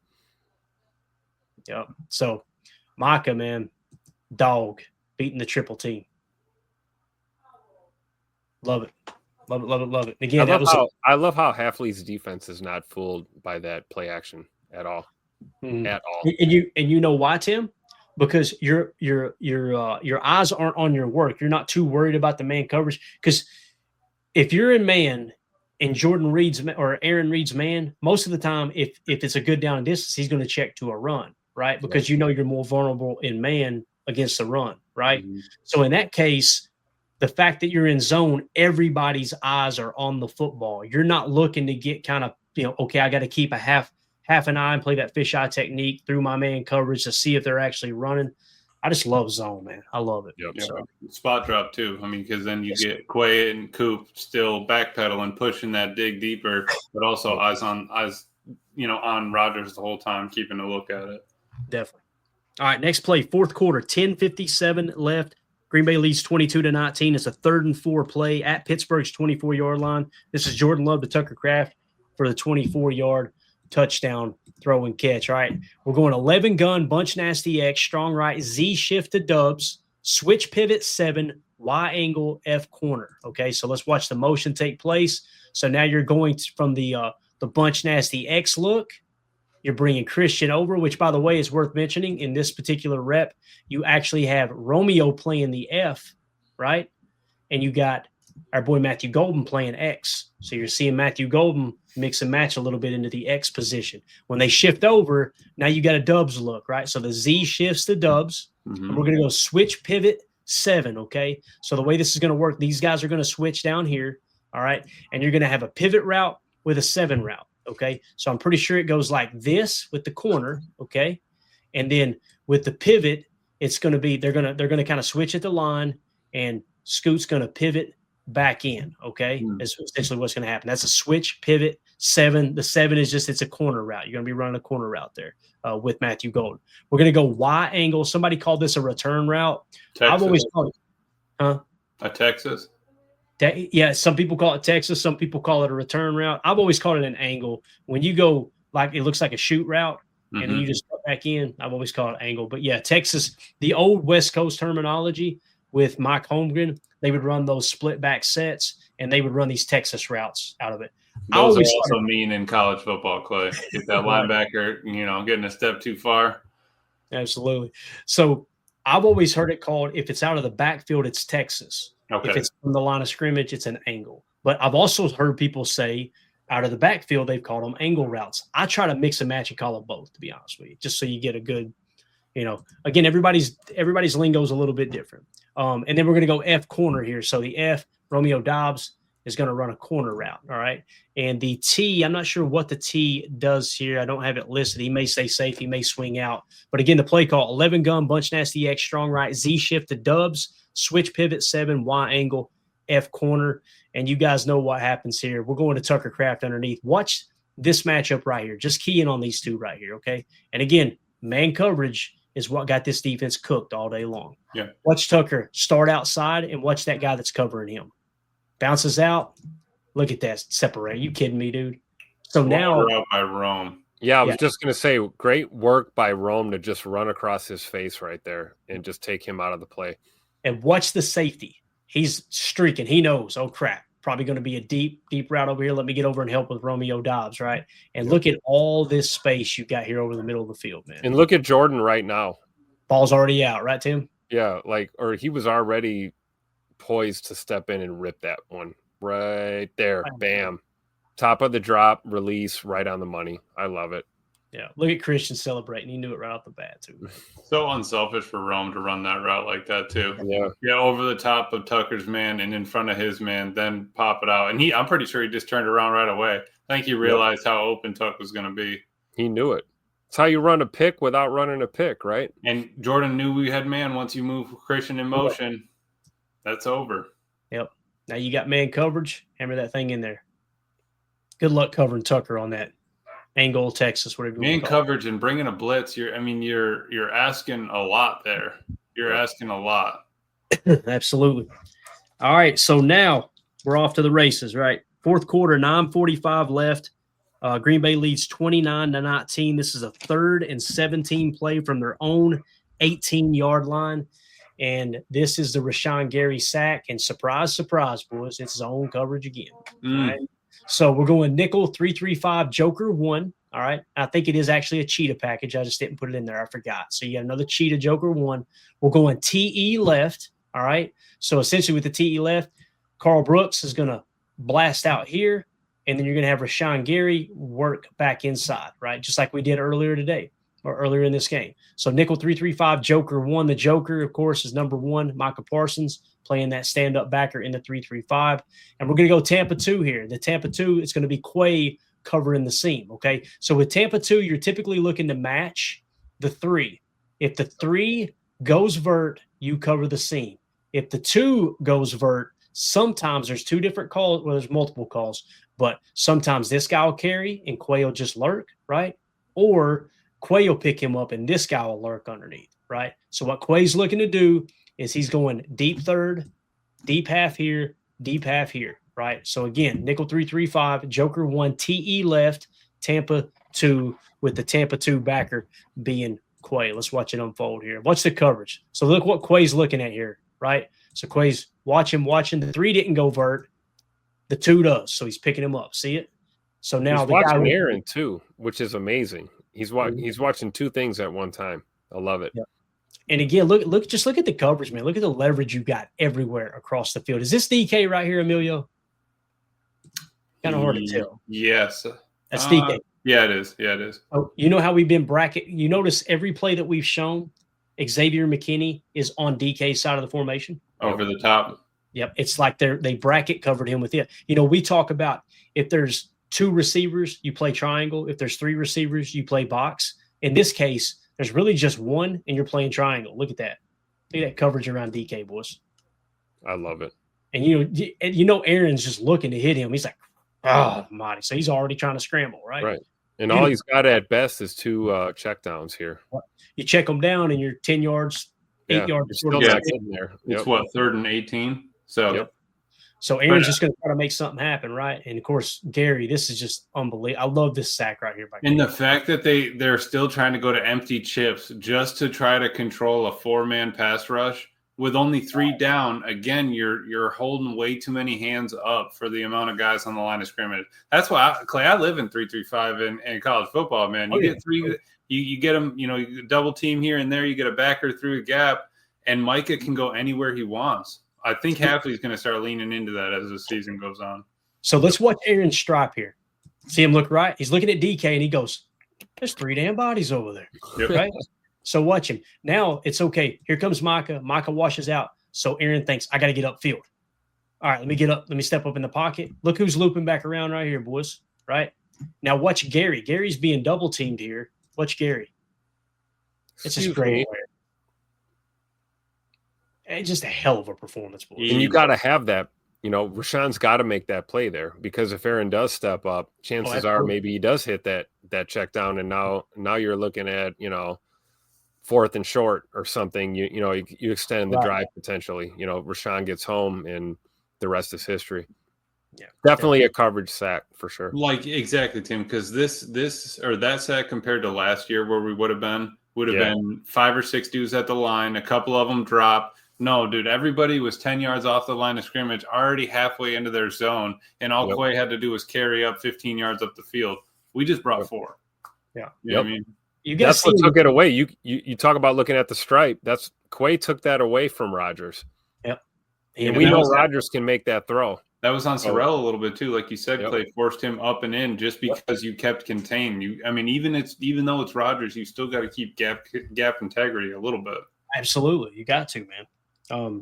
Yep. So Micah, man, dog, beating the triple team. Love it. Love it, love it, love it. Again, I love how Hafley's defense is not fooled by that play action at all. Mm-hmm. At all. And you know why, Tim? Because your eyes aren't on your work. You're not too worried about the man coverage. Because if you're in man and Jordan Reed's or Aaron Reed's man, most of the time, if it's a good down and distance, he's going to check to a run, right? Because you're more vulnerable in man against the run, right? Mm-hmm. So in that case, the fact that you're in zone, everybody's eyes are on the football. You're not looking to get kind of, okay, I got to keep a half an eye and play that fisheye technique through my man coverage to see if they're actually running. I just love zone, man. I love it. Yep. So. Spot drop too. I mean, because then you get Quay and Coop still backpedaling, pushing that dig deeper, but also eyes on Rodgers the whole time, keeping a look at it. Definitely. All right, next play, fourth quarter, 10:57 left. Green Bay leads 22-19. It's a 3rd and 4 play at Pittsburgh's 24-yard line. This is Jordan Love to Tucker Kraft for the 24-yard touchdown throw and catch. All right, we're going 11 gun, bunch nasty X, strong right, Z shift to dubs, switch pivot 7, Y angle F corner. Okay, so let's watch the motion take place. So now you're going from the bunch nasty X look. You're bringing Christian over, which, by the way, is worth mentioning. In this particular rep, you actually have Romeo playing the F, right? And you got our boy Matthew Golden playing X. So you're seeing Matthew Golden mix and match a little bit into the X position. When they shift over, now you got a dubs look, right? So the Z shifts to dubs. Mm-hmm. And we're going to go switch pivot 7, okay? So the way this is going to work, these guys are going to switch down here, all right? And you're going to have a pivot route with a 7 route. Okay, so I'm pretty sure it goes like this with the corner, okay, and then with the pivot, it's going to be they're gonna kind of switch at the line, and Scoot's going to pivot back in. Okay, that's essentially what's going to happen. That's a switch pivot 7. The 7 is just it's a corner route. You're going to be running a corner route there with Matthew Golden. We're going to go Y angle. Somebody called this a return route. Texas. I've always called it, a Texas. Yeah, some people call it Texas. Some people call it a return route. I've always called it an angle. When you go like it looks like a shoot route, and then you just go back in, I've always called it angle. But yeah, Texas, the old West Coast terminology with Mike Holmgren, they would run those split back sets, and they would run these Texas routes out of it. Those are also mean in college football, Clay. Get that linebacker, getting a step too far. Absolutely. So I've always heard it called, if it's out of the backfield, it's Texas. Okay. If it's from the line of scrimmage, it's an angle. But I've also heard people say out of the backfield, they've called them angle routes. I try to mix and match and call them both, to be honest with you, just so you get a good, again, everybody's lingo is a little bit different. And then we're going to go F corner here. So the F, Romeo Dobbs, is going to run a corner route, all right? And the T, I'm not sure what the T does here. I don't have it listed. He may stay safe. He may swing out. But again, the play call, 11 gun, bunch nasty X, strong right, Z shift to dubs, switch pivot 7, Y angle, F corner. And you guys know what happens here. We're going to Tucker Kraft underneath. Watch this matchup right here. Just key in on these two right here, okay? And again, man coverage is what got this defense cooked all day long. Yeah. Watch Tucker start outside and watch that guy that's covering him. Bounces out. Look at that separate. You kidding me, dude? So now out by Rome. Yeah, I was just going to say, great work by Rome to just run across his face right there and just take him out of the play. And watch the safety. He's streaking. He knows, oh, crap. probably going to be a deep route over here. Let me get over and help with Romeo Dobbs, right? And look at all this space you got here over the middle of the field, man. And look at Jordan right now. Ball's already out, right, Tim? Yeah, or he was already poised to step in and rip that one right there. Bam. Top of the drop, release, right on the money. I love it. Yeah, look at Christian celebrating. He knew it right off the bat, too. So unselfish for Rome to run that route like that, too. Yeah, over the top of Tucker's man and in front of his man, then pop it out. And I'm pretty sure he just turned around right away. I think he realized how open Tuck was going to be. He knew it. It's how you run a pick without running a pick, right? And Jordan knew we had man. Once you move Christian in motion, that's over. Yep. Now you got man coverage. Hammer that thing in there. Good luck covering Tucker on that. Angle, Texas, whatever you man want to call coverage and bringing a blitz. You're asking a lot there. You're asking a lot. Absolutely. All right, so now we're off to the races, right? Fourth quarter, 9:45 left. Green Bay leads 29-19. This is a 3rd and 17 play from their own 18-yard line. And this is the Rashawn Gary sack. And surprise, surprise, boys, it's zone coverage again. All right? So we're going nickel 3-3-5 Joker 1. All right. I think it is actually a cheetah package. I just didn't put it in there. I forgot. So you got another cheetah Joker 1. We're going TE left. All right. So essentially with the TE left, Carl Brooks is going to blast out here. And then you're going to have Rashawn Gary work back inside, right? Just like we did earlier today or earlier in this game. So nickel 3-3-5 Joker 1. The Joker, of course, is number 1, Micah Parsons, playing that stand-up backer in the 3-3-5. And we're going to go Tampa 2 here. The Tampa 2, it's going to be Quay covering the seam, okay? So with Tampa 2, you're typically looking to match the 3. If the 3 goes vert, you cover the seam. If the 2 goes vert, sometimes there's 2 different calls. Well, there's multiple calls. But sometimes this guy will carry and Quay will just lurk, right? Or Quay will pick him up and this guy will lurk underneath, right? So what Quay's looking to do is he's going deep third, deep half here, right? So again, nickel 3-3-5, Joker 1, TE left, Tampa 2 with the Tampa 2 backer being Quay. Let's watch it unfold here. Watch the coverage. So look what Quay's looking at here, right? So Quay's watching. The 3 didn't go vert. The 2 does. So he's picking him up. See it? So now he's the watching guy Aaron too, which is amazing. He's watching 2 things at one time. I love it. Yep. And again, look at the coverage, man. Look at the leverage you got everywhere across the field. Is this DK right here, Emilio? Kind of hard to tell. Yes. That's DK. Yeah, it is. Yeah, it is. Oh, you know how we've been bracket. You notice every play that we've shown, Xavier McKinney is on DK's side of the formation. Over the top. Yep. It's like they bracket covered him with it. You know, we talk about if there's 2 receivers, you play triangle. If there's 3 receivers, you play box. In this case, there's really just 1 and you're playing triangle. Look at that. Look at that coverage around DK, boys. I love it. And you know Aaron's just looking to hit him. He's like, oh, mighty. So he's already trying to scramble, right? Right. And all he's got at best is 2 checkdowns here. You check them down and you're 10 yards, 8 yards. You're still not getting there. It's what, 3rd and 18? So So Aaron's just going to try to make something happen, right? And, of course, Gary, this is just unbelievable. I love this sack right here. And the fact that they're still trying to go to empty chips just to try to control a 4-man pass rush with only 3 down, again, you're holding way too many hands up for the amount of guys on the line of scrimmage. That's why, Clay, I live in 3-3-5 in college football, man. You get 3 – you get them, you double team here and there. You get a backer through a gap, and Micah can go anywhere he wants. I think Hafley's going to start leaning into that as the season goes on. So let's watch Aaron's stripe here. See him look right? He's looking at DK, and he goes, there's 3 damn bodies over there, right? So watch him. Now it's okay. Here comes Micah. Micah washes out. So Aaron thinks, I got to get upfield. All right, let me get up. Let me step up in the pocket. Look who's looping back around right here, boys, right? Now watch Gary. Gary's being double-teamed here. Watch Gary. It's just great. It's just a hell of a performance, boys. And you got to have that. Rashawn's got to make that play there, because if Aaron does step up, chances are maybe he does hit that check down, and now you're looking at 4th and short or something. You extend the drive potentially. Rashawn gets home, and the rest is history. Yeah, definitely a coverage sack for sure. Like exactly, Tim, because this or that sack compared to last year, where we would have been 5 or 6 dudes at the line, a couple of them drop. No, dude, everybody was 10 yards off the line of scrimmage, already halfway into their zone, and all Quay had to do was carry up 15 yards up the field. We just brought 4. Yeah. You know what I mean? That's what took it away. You talk about looking at the stripe. That's Quay took that away from Rodgers. Yep. And we know Rodgers can make that throw. That was on Sorrell a little bit too. Like you said, Clay forced him up and in just because you kept contained. Even though it's Rodgers, you still got to keep gap integrity a little bit. Absolutely. You got to, man.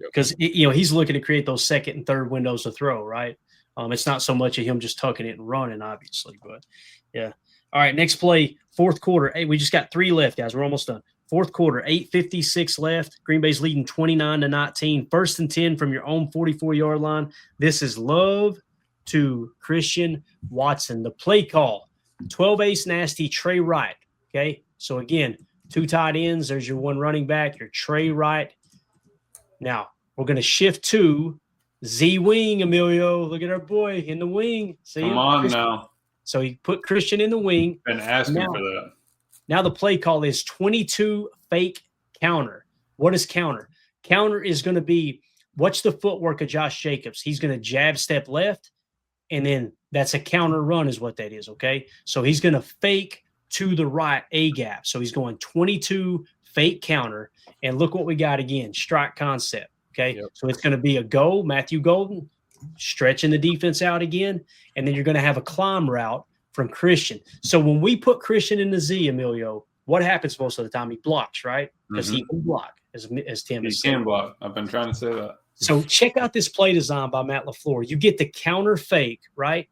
Because he's looking to create those second and third windows to throw, right? It's not so much of him just tucking it and running, obviously, but yeah. All right, next play, fourth quarter. Hey, we just got 3 left, guys. We're almost done. Fourth quarter, 8:56 left. Green Bay's leading 29-19. 1st and 10 from your own 44-yard line. This is Love to Christian Watson. The play call, 12 ace nasty, Trey Wright. Okay, so again, 2 tight ends. There's your 1 running back, your Trey Wright. Now, we're going to shift to Z wing, Emilio. Look at our boy in the wing. See Come him? on Christian. now. So he put Christian in the wing. Been asking for that. Now the play call is 22 fake counter. What is counter? Counter is going to be, watch the footwork of Josh Jacobs. He's going to jab step left, and then that's a counter run is what that is, okay? So he's going to fake to the right A gap. So he's going 22 fake counter, and look what we got again, strike concept, okay? Yep. So it's going to be a go, Matthew Golden, stretching the defense out again, and then you're going to have a climb route from Christian. So when we put Christian in the Z, Emilio, what happens most of the time? He blocks, right? Because he can block, as Tim has said. He can block. I've been trying to say that. So check out this play design by Matt LaFleur. You get the counter fake, right?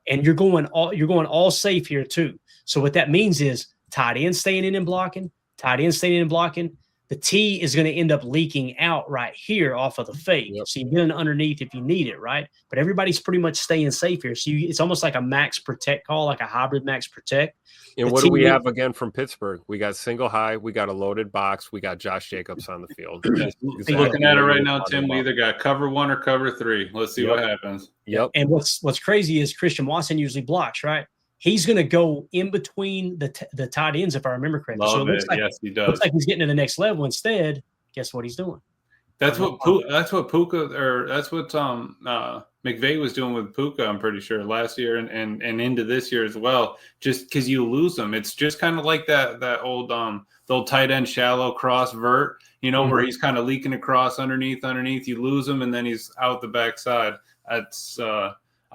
And you're going all safe here too. So what that means is tight end staying in and blocking, tight end staying in and blocking. The T is going to end up leaking out right here off of the fake. Yep. So you get it underneath if you need it, right? But everybody's pretty much staying safe here. So it's almost like a max protect call, like a hybrid max protect. And what do we have again from Pittsburgh? We got single high, we got a loaded box, we got Josh Jacobs on the field. Exactly. Looking at it right now, Tim, we either got cover 1 or cover 3. Let's see what happens. Yep. And what's crazy is Christian Watson usually blocks, right? He's going to go in between the tight ends, if I remember correctly. Love it. Yes, he does. Looks like he's getting to the next level. Instead, guess what he's doing? That's what Puka, or that's what McVay was doing with Puka, I'm pretty sure, last year and into this year as well. Just because you lose them, it's just kind of like that old tight end shallow cross vert, where he's kind of leaking across underneath. You lose him, and then he's out the backside. That's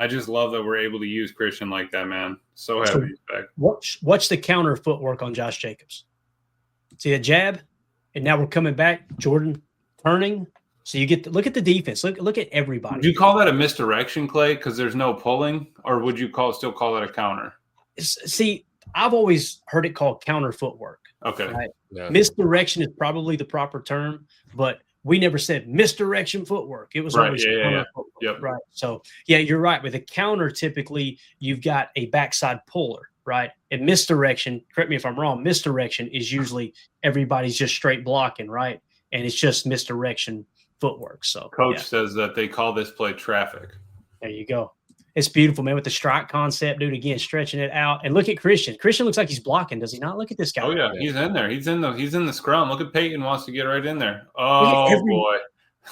I just love that we're able to use Christian like that, man. So happy he's back. Watch the counter footwork on Josh Jacobs. See a jab, and now we're coming back. Jordan turning. So you get look at the defense. Look at everybody. Would you call that a misdirection, Clay, because there's no pulling, or would you still call it a counter? See, I've always heard it called counter footwork. Okay. Right? Yeah. Misdirection is probably the proper term, but we never said misdirection footwork. It was always counter footwork. Yep. Right. So, yeah, you're right. With a counter, typically you've got a backside puller, right? And misdirection, correct me if I'm wrong, misdirection is usually everybody's just straight blocking, right? And it's just misdirection footwork. So Coach says that they call this play traffic. There you go. It's beautiful, man, with the strike concept, dude. Again, stretching it out. And look at Christian. Christian looks like he's blocking, does he not? Look at this guy. Oh, yeah. He's in there. He's in the scrum. Look at Peyton wants to get right in there. Oh, boy.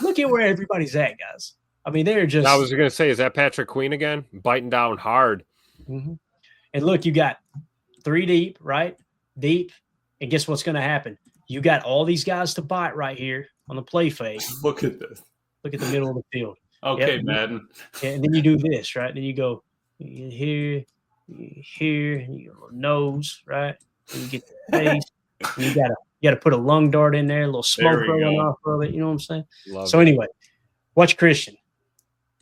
Look at where everybody's at, guys. I mean, they're just – I was going to say, is that Patrick Queen again? Biting down hard. Mm-hmm. And look, you got 3 deep, right? Deep. And guess what's going to happen? You got all these guys to bite right here on the play fake. Look at this. Look at the middle of the field. Okay, Madden. And then you do this, right? Then you go here, and you go nose, right? And you get the face. And you gotta put a lung dart in there, a little smoke rolling off of it. You know what I'm saying? Anyway, watch Christian.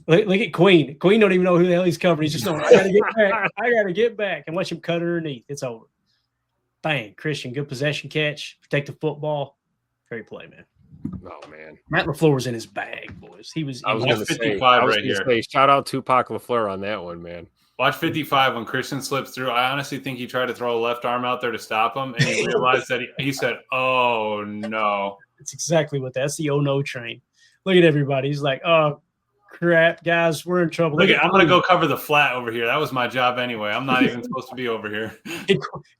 Look at Queen. Queen don't even know who the hell he's covering. He's just going, I gotta get back. I gotta get back. And watch him cut underneath. It's over. Bang. Christian, good possession catch. Protect the football. Great play, man. Oh, man. Matt LaFleur was in his bag, boys. He was. I was going to say, 55 right here. Shout out Tupac LaFleur on that one, man. Watch 55 when Christian slips through. I honestly think he tried to throw a left arm out there to stop him, and he realized that he said, "Oh no." That's exactly what that's the oh no train. Look at everybody. He's like, "Oh crap, guys, we're in trouble." Look, I'm going to go cover the flat over here. That was my job anyway. I'm not even supposed to be over here.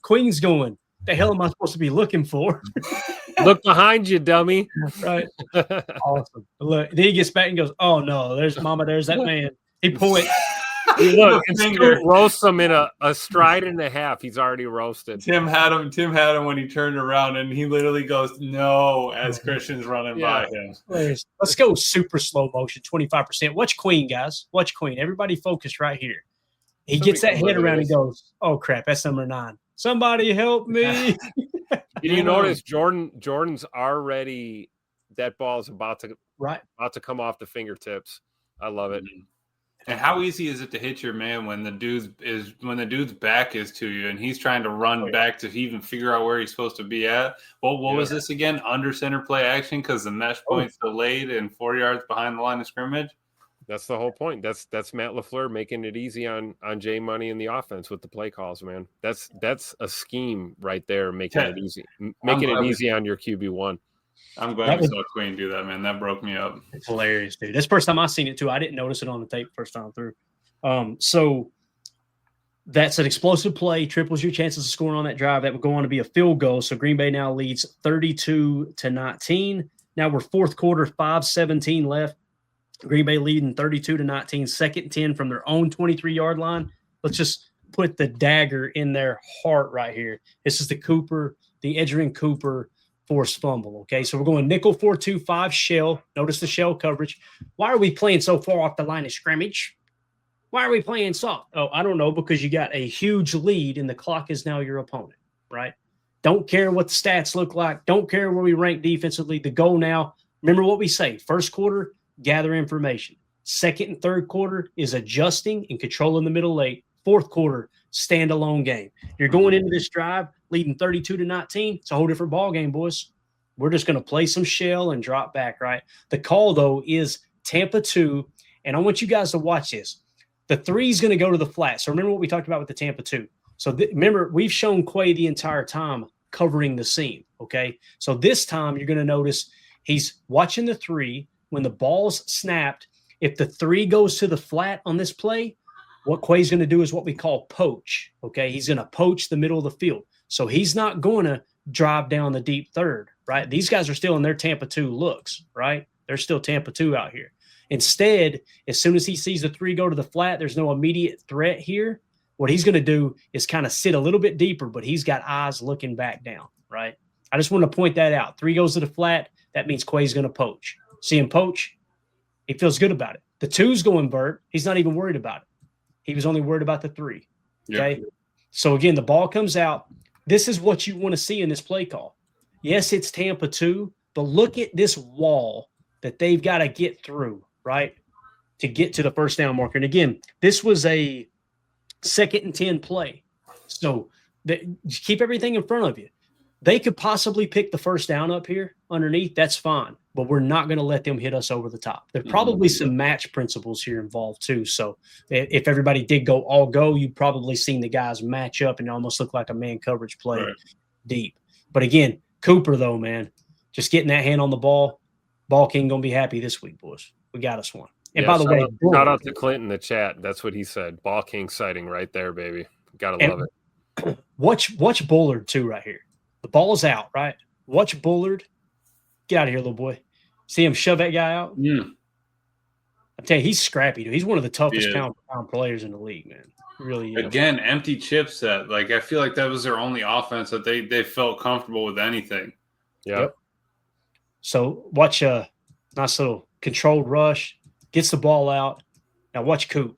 Queen's going, the hell am I supposed to be looking for? Look behind you, dummy. Right. Awesome. Look, then he gets back and goes, "Oh no, there's Mama, there's that man." He points. Look, and Scoot roasts him in a stride and a half. He's already roasted. Tim had him when he turned around, and he literally goes, "No," as Christian's running by him. Let's go super slow motion, 25%. Watch Queen, guys. Watch Queen. Everybody focus right here. He gets that head around and goes, "Oh crap, that's number 9. Somebody help me." Did you notice Jordan's already, that ball's about to come off the fingertips. I love it. And how easy is it to hit your man when the dude's back is to you and he's trying to run back to even figure out where he's supposed to be at? Well, what was this again? Under center play action because the mesh point's delayed and 4 yards behind the line of scrimmage. That's the whole point. That's Matt LaFleur making it easy on Jay Money in the offense with the play calls, man. That's a scheme right there, making it easy on your QB1. I'm glad we saw Queen do that, man. That broke me up. It's hilarious, dude. That's the first time I seen it too. I didn't notice it on the tape first time through. So that's an explosive play, triples your chances of scoring on that drive. That would go on to be a field goal. So Green Bay now leads 32-19. Now we're fourth quarter, 5:17 left. Green Bay leading 32-19, 2nd and 10 from their own 23-yard line. Let's just put the dagger in their heart right here. This is the Edgerrin Cooper forced fumble. Okay, so we're going nickel 4-2-5 shell. Notice the shell coverage. Why are we playing so far off the line of scrimmage? Why are we playing soft? Oh, I don't know, because you got a huge lead and the clock is now your opponent, right? Don't care what the stats look like. Don't care where we rank defensively. The goal now, remember what we say, first quarter, gather information. Second and third quarter is adjusting and controlling the middle late. Fourth quarter, standalone game. You're going into this drive leading 32-19. It's a whole different ball game, boys. We're just going to play some shell and drop back, right? The call, though, is Tampa 2, and I want you guys to watch this. The 3 is going to go to the flat. So remember what we talked about with the Tampa 2. So remember, we've shown Quay the entire time covering the seam, okay? So this time you're going to notice he's watching the 3. When the ball's snapped, if the 3 goes to the flat on this play, what Quay's going to do is what we call poach, okay? He's going to poach the middle of the field. So he's not going to drive down the deep third, right? These guys are still in their Tampa 2 looks, right? They're still Tampa 2 out here. Instead, as soon as he sees the 3 go to the flat, there's no immediate threat here. What he's going to do is kind of sit a little bit deeper, but he's got eyes looking back down, right? I just want to point that out. 3 goes to the flat. That means Quay's going to poach. See him poach, he feels good about it. The 2's going vert. He's not even worried about it. He was only worried about the 3. Okay. Yeah. So again, the ball comes out. This is what you want to see in this play call. Yes, it's Tampa 2, but look at this wall that they've got to get through, right, to get to the first down marker. And again, this was a 2nd and 10 play. So keep everything in front of you. They could possibly pick the first down up here underneath. That's fine. But we're not going to let them hit us over the top. There's probably some match principles here involved too. So if everybody did go all go, you've probably seen the guys match up and almost look like a man coverage play deep. But again, Cooper though, man, just getting that hand on the ball. Ball King going to be happy this week, boys. We got us one. And by the way, shout out to Clint in the chat. That's what he said. Ball King sighting right there, baby. Got to love it. Watch Bullard too right here. The ball's out, right? Watch Bullard. Get out of here, little boy. See him shove that guy out? Yeah. I'm telling you, he's scrappy, dude. He's one of the toughest pound players in the league, man. Really is. Again, empty chip set. Like, I feel like that was their only offense that they felt comfortable with anything. Yep. So watch a nice little controlled rush. Gets the ball out. Now watch Coop.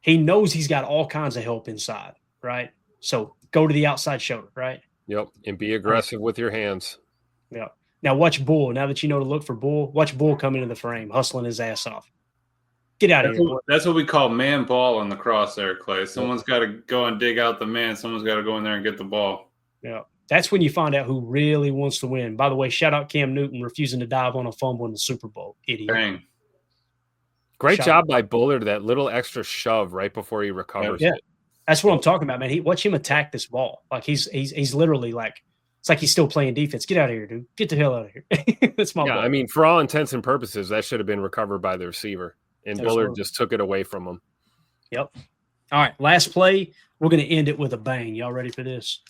He knows he's got all kinds of help inside, right? So go to the outside shoulder, right? Yep, and be aggressive with your hands. Yeah. Now watch Bull. Now that you know to look for Bull, watch Bull come into the frame, hustling his ass off. Get out of here. That's what we call man ball on the crosshair, Clay. Someone's got to go and dig out the man. Someone's got to go in there and get the ball. Yeah. That's when you find out who really wants to win. By the way, shout out Cam Newton refusing to dive on a fumble in the Super Bowl. Idiot. Dang. Great job by Bullard, that little extra shove right before he recovers it. That's what I'm talking about, man. Watch him attack this ball. Like he's literally like, it's like he's still playing defense. Get out of here, dude. Get the hell out of here. That's my ball. I mean, for all intents and purposes, that should have been recovered by the receiver. And Bullard just took it away from him. Yep. All right, last play. We're going to end it with a bang. Y'all ready for this?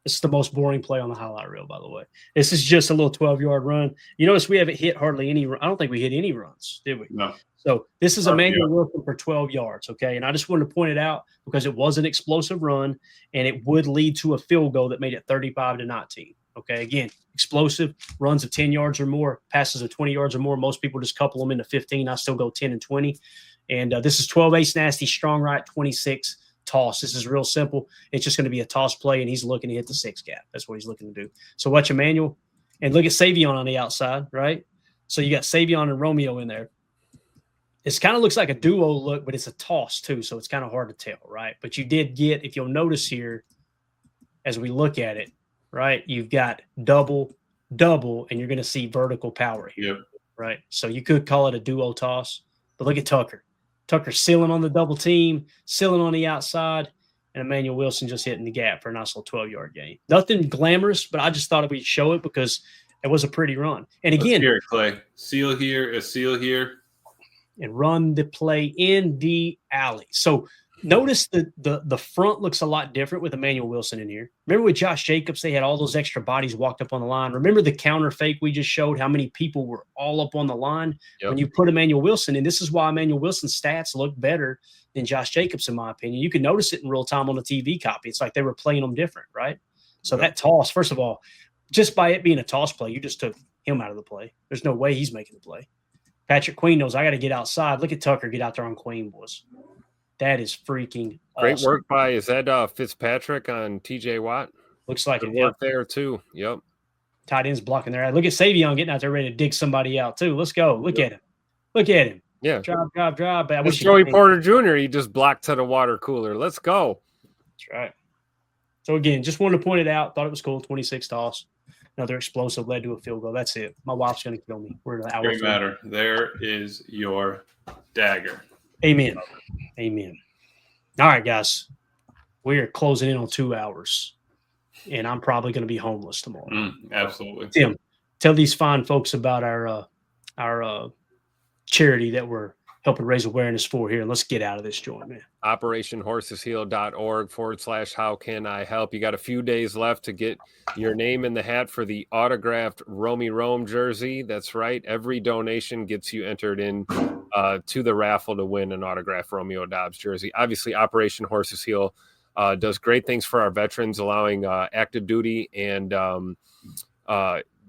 This is the most boring play on the highlight reel, by the way. This is just a little 12-yard run. You notice we haven't hit hardly any. I don't think we hit any runs, did we? No. So this is Emmanuel Wilson for 12 yards, okay? And I just wanted to point it out because it was an explosive run, and it would lead to a field goal that made it 35-19. Okay, again, explosive runs of 10 yards or more, passes of 20 yards or more. Most people just couple them into 15. I still go 10 and 20. And this is 12 ace nasty, strong right, 26 toss. This is real simple. It's just going to be a toss play, and he's looking to hit the 6 gap. That's what he's looking to do. So watch Emmanuel, and look at Savion on the outside, right? So you got Savion and Romeo in there. It kind of looks like a duo look, but it's a toss too, so it's kind of hard to tell, right? But you did get, if you'll notice here, as we look at it, right, you've got double, and you're going to see vertical power here, right? So you could call it a duo toss, but look at Tucker. Tucker sealing on the double team, sealing on the outside, and Emmanuel Wilson just hitting the gap for a nice little 12-yard gain. Nothing glamorous, but I just thought we'd show it because it was a pretty run. And again, here, Clay, seal here, a seal here. And run the play in the alley. So notice the front looks a lot different with Emmanuel Wilson in here. Remember with Josh Jacobs, they had all those extra bodies walked up on the line. Remember the counter fake we just showed, how many people were all up on the line? Yep. When you put Emmanuel Wilson in, this is why Emmanuel Wilson's stats look better than Josh Jacobs, in my opinion. You can notice it in real time on the TV copy. It's like they were playing them different, right? So that toss, first of all, just by it being a toss play, you just took him out of the play. There's no way he's making the play. Patrick Queen knows I got to get outside. Look at Tucker get out there on Queen, boys. That is freaking great awesome. Work by, is that Fitzpatrick on TJ Watt? Looks like it. Work there too. Yep. Tight ends blocking there. Look at Savion getting out there ready to dig somebody out too. Let's go. Look at him. Look at him. Yeah. Drive. It's Joey Porter Jr. He just blocked to the water cooler. Let's go. That's right. So again, just wanted to point it out. Thought it was cool. 26 toss. Another explosive led to a field goal. That's it. My wife's going to kill me. We're in an hour. Doesn't matter. There is your dagger. Amen. All right, guys. We are closing in on 2 hours, and I'm probably going to be homeless tomorrow. Absolutely. Tim, tell these fine folks about our charity that we're helping raise awareness for here. And let's get out of this joint, man. OperationHorsesHeal.org/how can I help? You got a few days left to get your name in the hat for the autographed Romy Rome jersey. That's right. Every donation gets you entered in to the raffle to win an autographed Romeo Doubs jersey. Obviously, Operation Horses Heal does great things for our veterans, allowing active duty and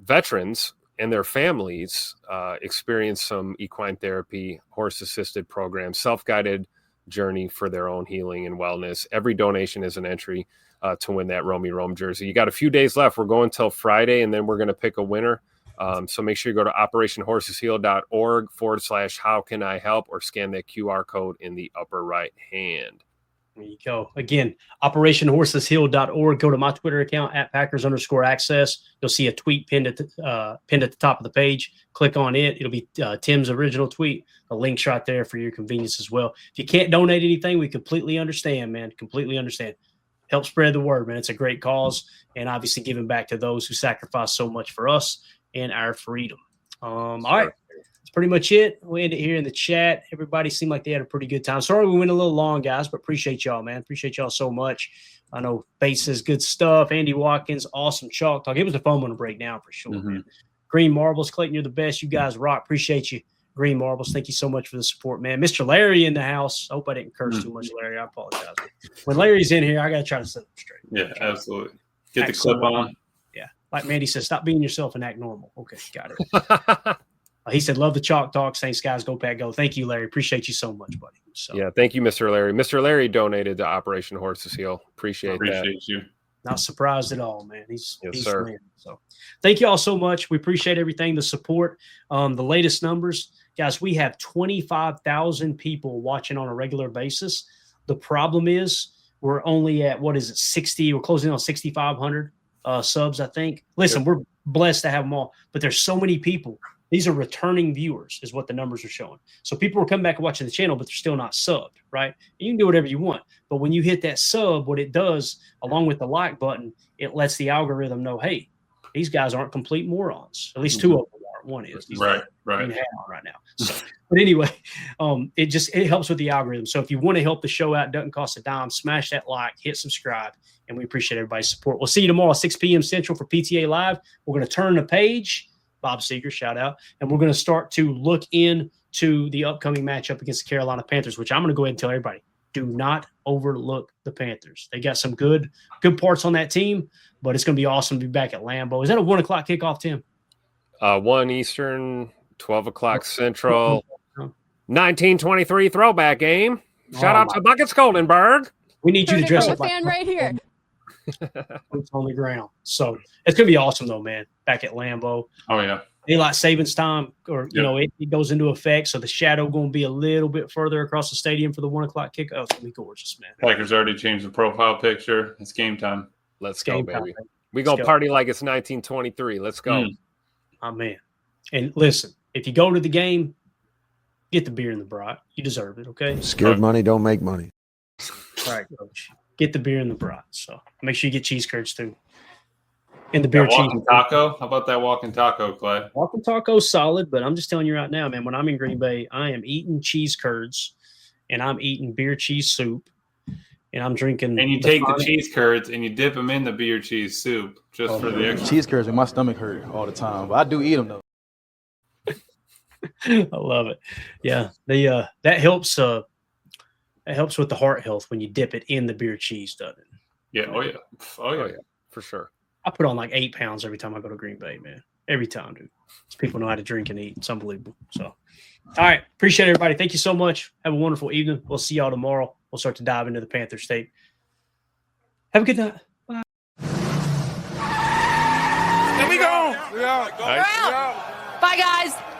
veterans and their families experience some equine therapy, horse-assisted programs, self-guided journey for their own healing and wellness. Every donation is an entry to win that Romy Rome jersey. You got a few days left. We're going till Friday, and then we're going to pick a winner. So make sure you go to OperationHorsesHeal.org/how can I help, or scan that QR code in the upper right hand. There you go. Again, OperationHorsesHeal.org. Go to my Twitter account at Packers_access. You'll see a tweet pinned at the top of the page. Click on it. It'll be Tim's original tweet. The link's right there for your convenience as well. If you can't donate anything, we completely understand, man. Completely understand. Help spread the word, man. It's a great cause, and obviously giving back to those who sacrifice so much for us and our freedom. All right. That's pretty much it. We end it here in the chat. Everybody seemed like they had a pretty good time. Sorry we went a little long, guys, but appreciate y'all, man. Appreciate y'all so much. I know Bates says good stuff. Andy Watkins, awesome chalk talk. It was a fun one to break down for sure, man. Green Marbles, Clayton, you're the best. You guys rock. Appreciate you. Green Marbles, thank you so much for the support, man. Mr. Larry in the house. I hope I didn't curse too much, Larry. I apologize. When Larry's in here, I got to try to set him straight. Yeah, absolutely. Get the clip on. Yeah. Like Mandy says, stop being yourself and act normal. Okay, got it. He said, love the chalk talk. Thanks, guys. Go Pack Go. Thank you, Larry. Appreciate you so much, buddy. So, yeah, thank you, Mr. Larry. Mr. Larry donated to Operation Horses Heal. Appreciate you. Not surprised at all, man. He's sir. Man. So thank you all so much. We appreciate everything, the support. The latest numbers. Guys, we have 25,000 people watching on a regular basis. The problem is we're only at, 60? We're closing on 6,500 subs, I think. Listen, we're blessed to have them all, but there's so many people. These are returning viewers is what the numbers are showing. So people are coming back and watching the channel, but they're still not subbed, right? You can do whatever you want. But when you hit that sub, what it does, along with the like button, it lets the algorithm know, hey, these guys aren't complete morons. At least two of them are. part one is. Right. Right now. So, but anyway, it helps with the algorithm. So if you want to help the show out, it doesn't cost a dime. Smash that like, hit subscribe, and we appreciate everybody's support. We'll see you tomorrow, 6 p.m. Central for PTA Live. We're going to turn the page. Bob Seeger, shout out. And we're going to start to look into the upcoming matchup against the Carolina Panthers, which I'm going to go ahead and tell everybody, do not overlook the Panthers. They got some good parts on that team, but it's going to be awesome to be back at Lambeau. Is that a 1 o'clock kickoff, Tim? 1 Eastern, 12 o'clock Central, 1923 throwback game. Shout out to Buckets Goldenberg. We need you to dress up like a fan right here. Boots on the ground. So it's going to be awesome, though, man, back at Lambeau. Oh, yeah. Daylight savings time, or, it goes into effect. So the shadow going to be a little bit further across the stadium for the 1 o'clock kickoff. Oh, it's going to be gorgeous, man. Packers already changed the profile picture. It's game time. Let's go, baby. We're going to party like it's 1923. Let's go. Oh, man. And listen, if you go to the game, get the beer and the brat. You deserve it, okay? Scared money don't make money. All right, Coach. Get the beer and the brat. So make sure you get cheese curds, too. And the beer cheese. Walking taco? How about that walking taco, Clay? Walking taco's solid, but I'm just telling you right now, man, when I'm in Green Bay, I am eating cheese curds, and I'm eating beer cheese soup, and I'm drinking. And you take the cheese curds and you dip them in the beer cheese soup just for the extra. Cheese curds, and my stomach hurt all the time, but I do eat them, though. I love it. Yeah, that helps. That helps with the heart health when you dip it in the beer cheese, doesn't it? Yeah. Oh yeah. For sure. I put on like 8 pounds every time I go to Green Bay, man. Every time, dude. People know how to drink and eat. It's unbelievable. So, all right. Appreciate everybody. Thank you so much. Have a wonderful evening. We'll see y'all tomorrow. We'll start to dive into the Panthers tape. Have a good night. Bye. Here we go. We're out. Bye, guys.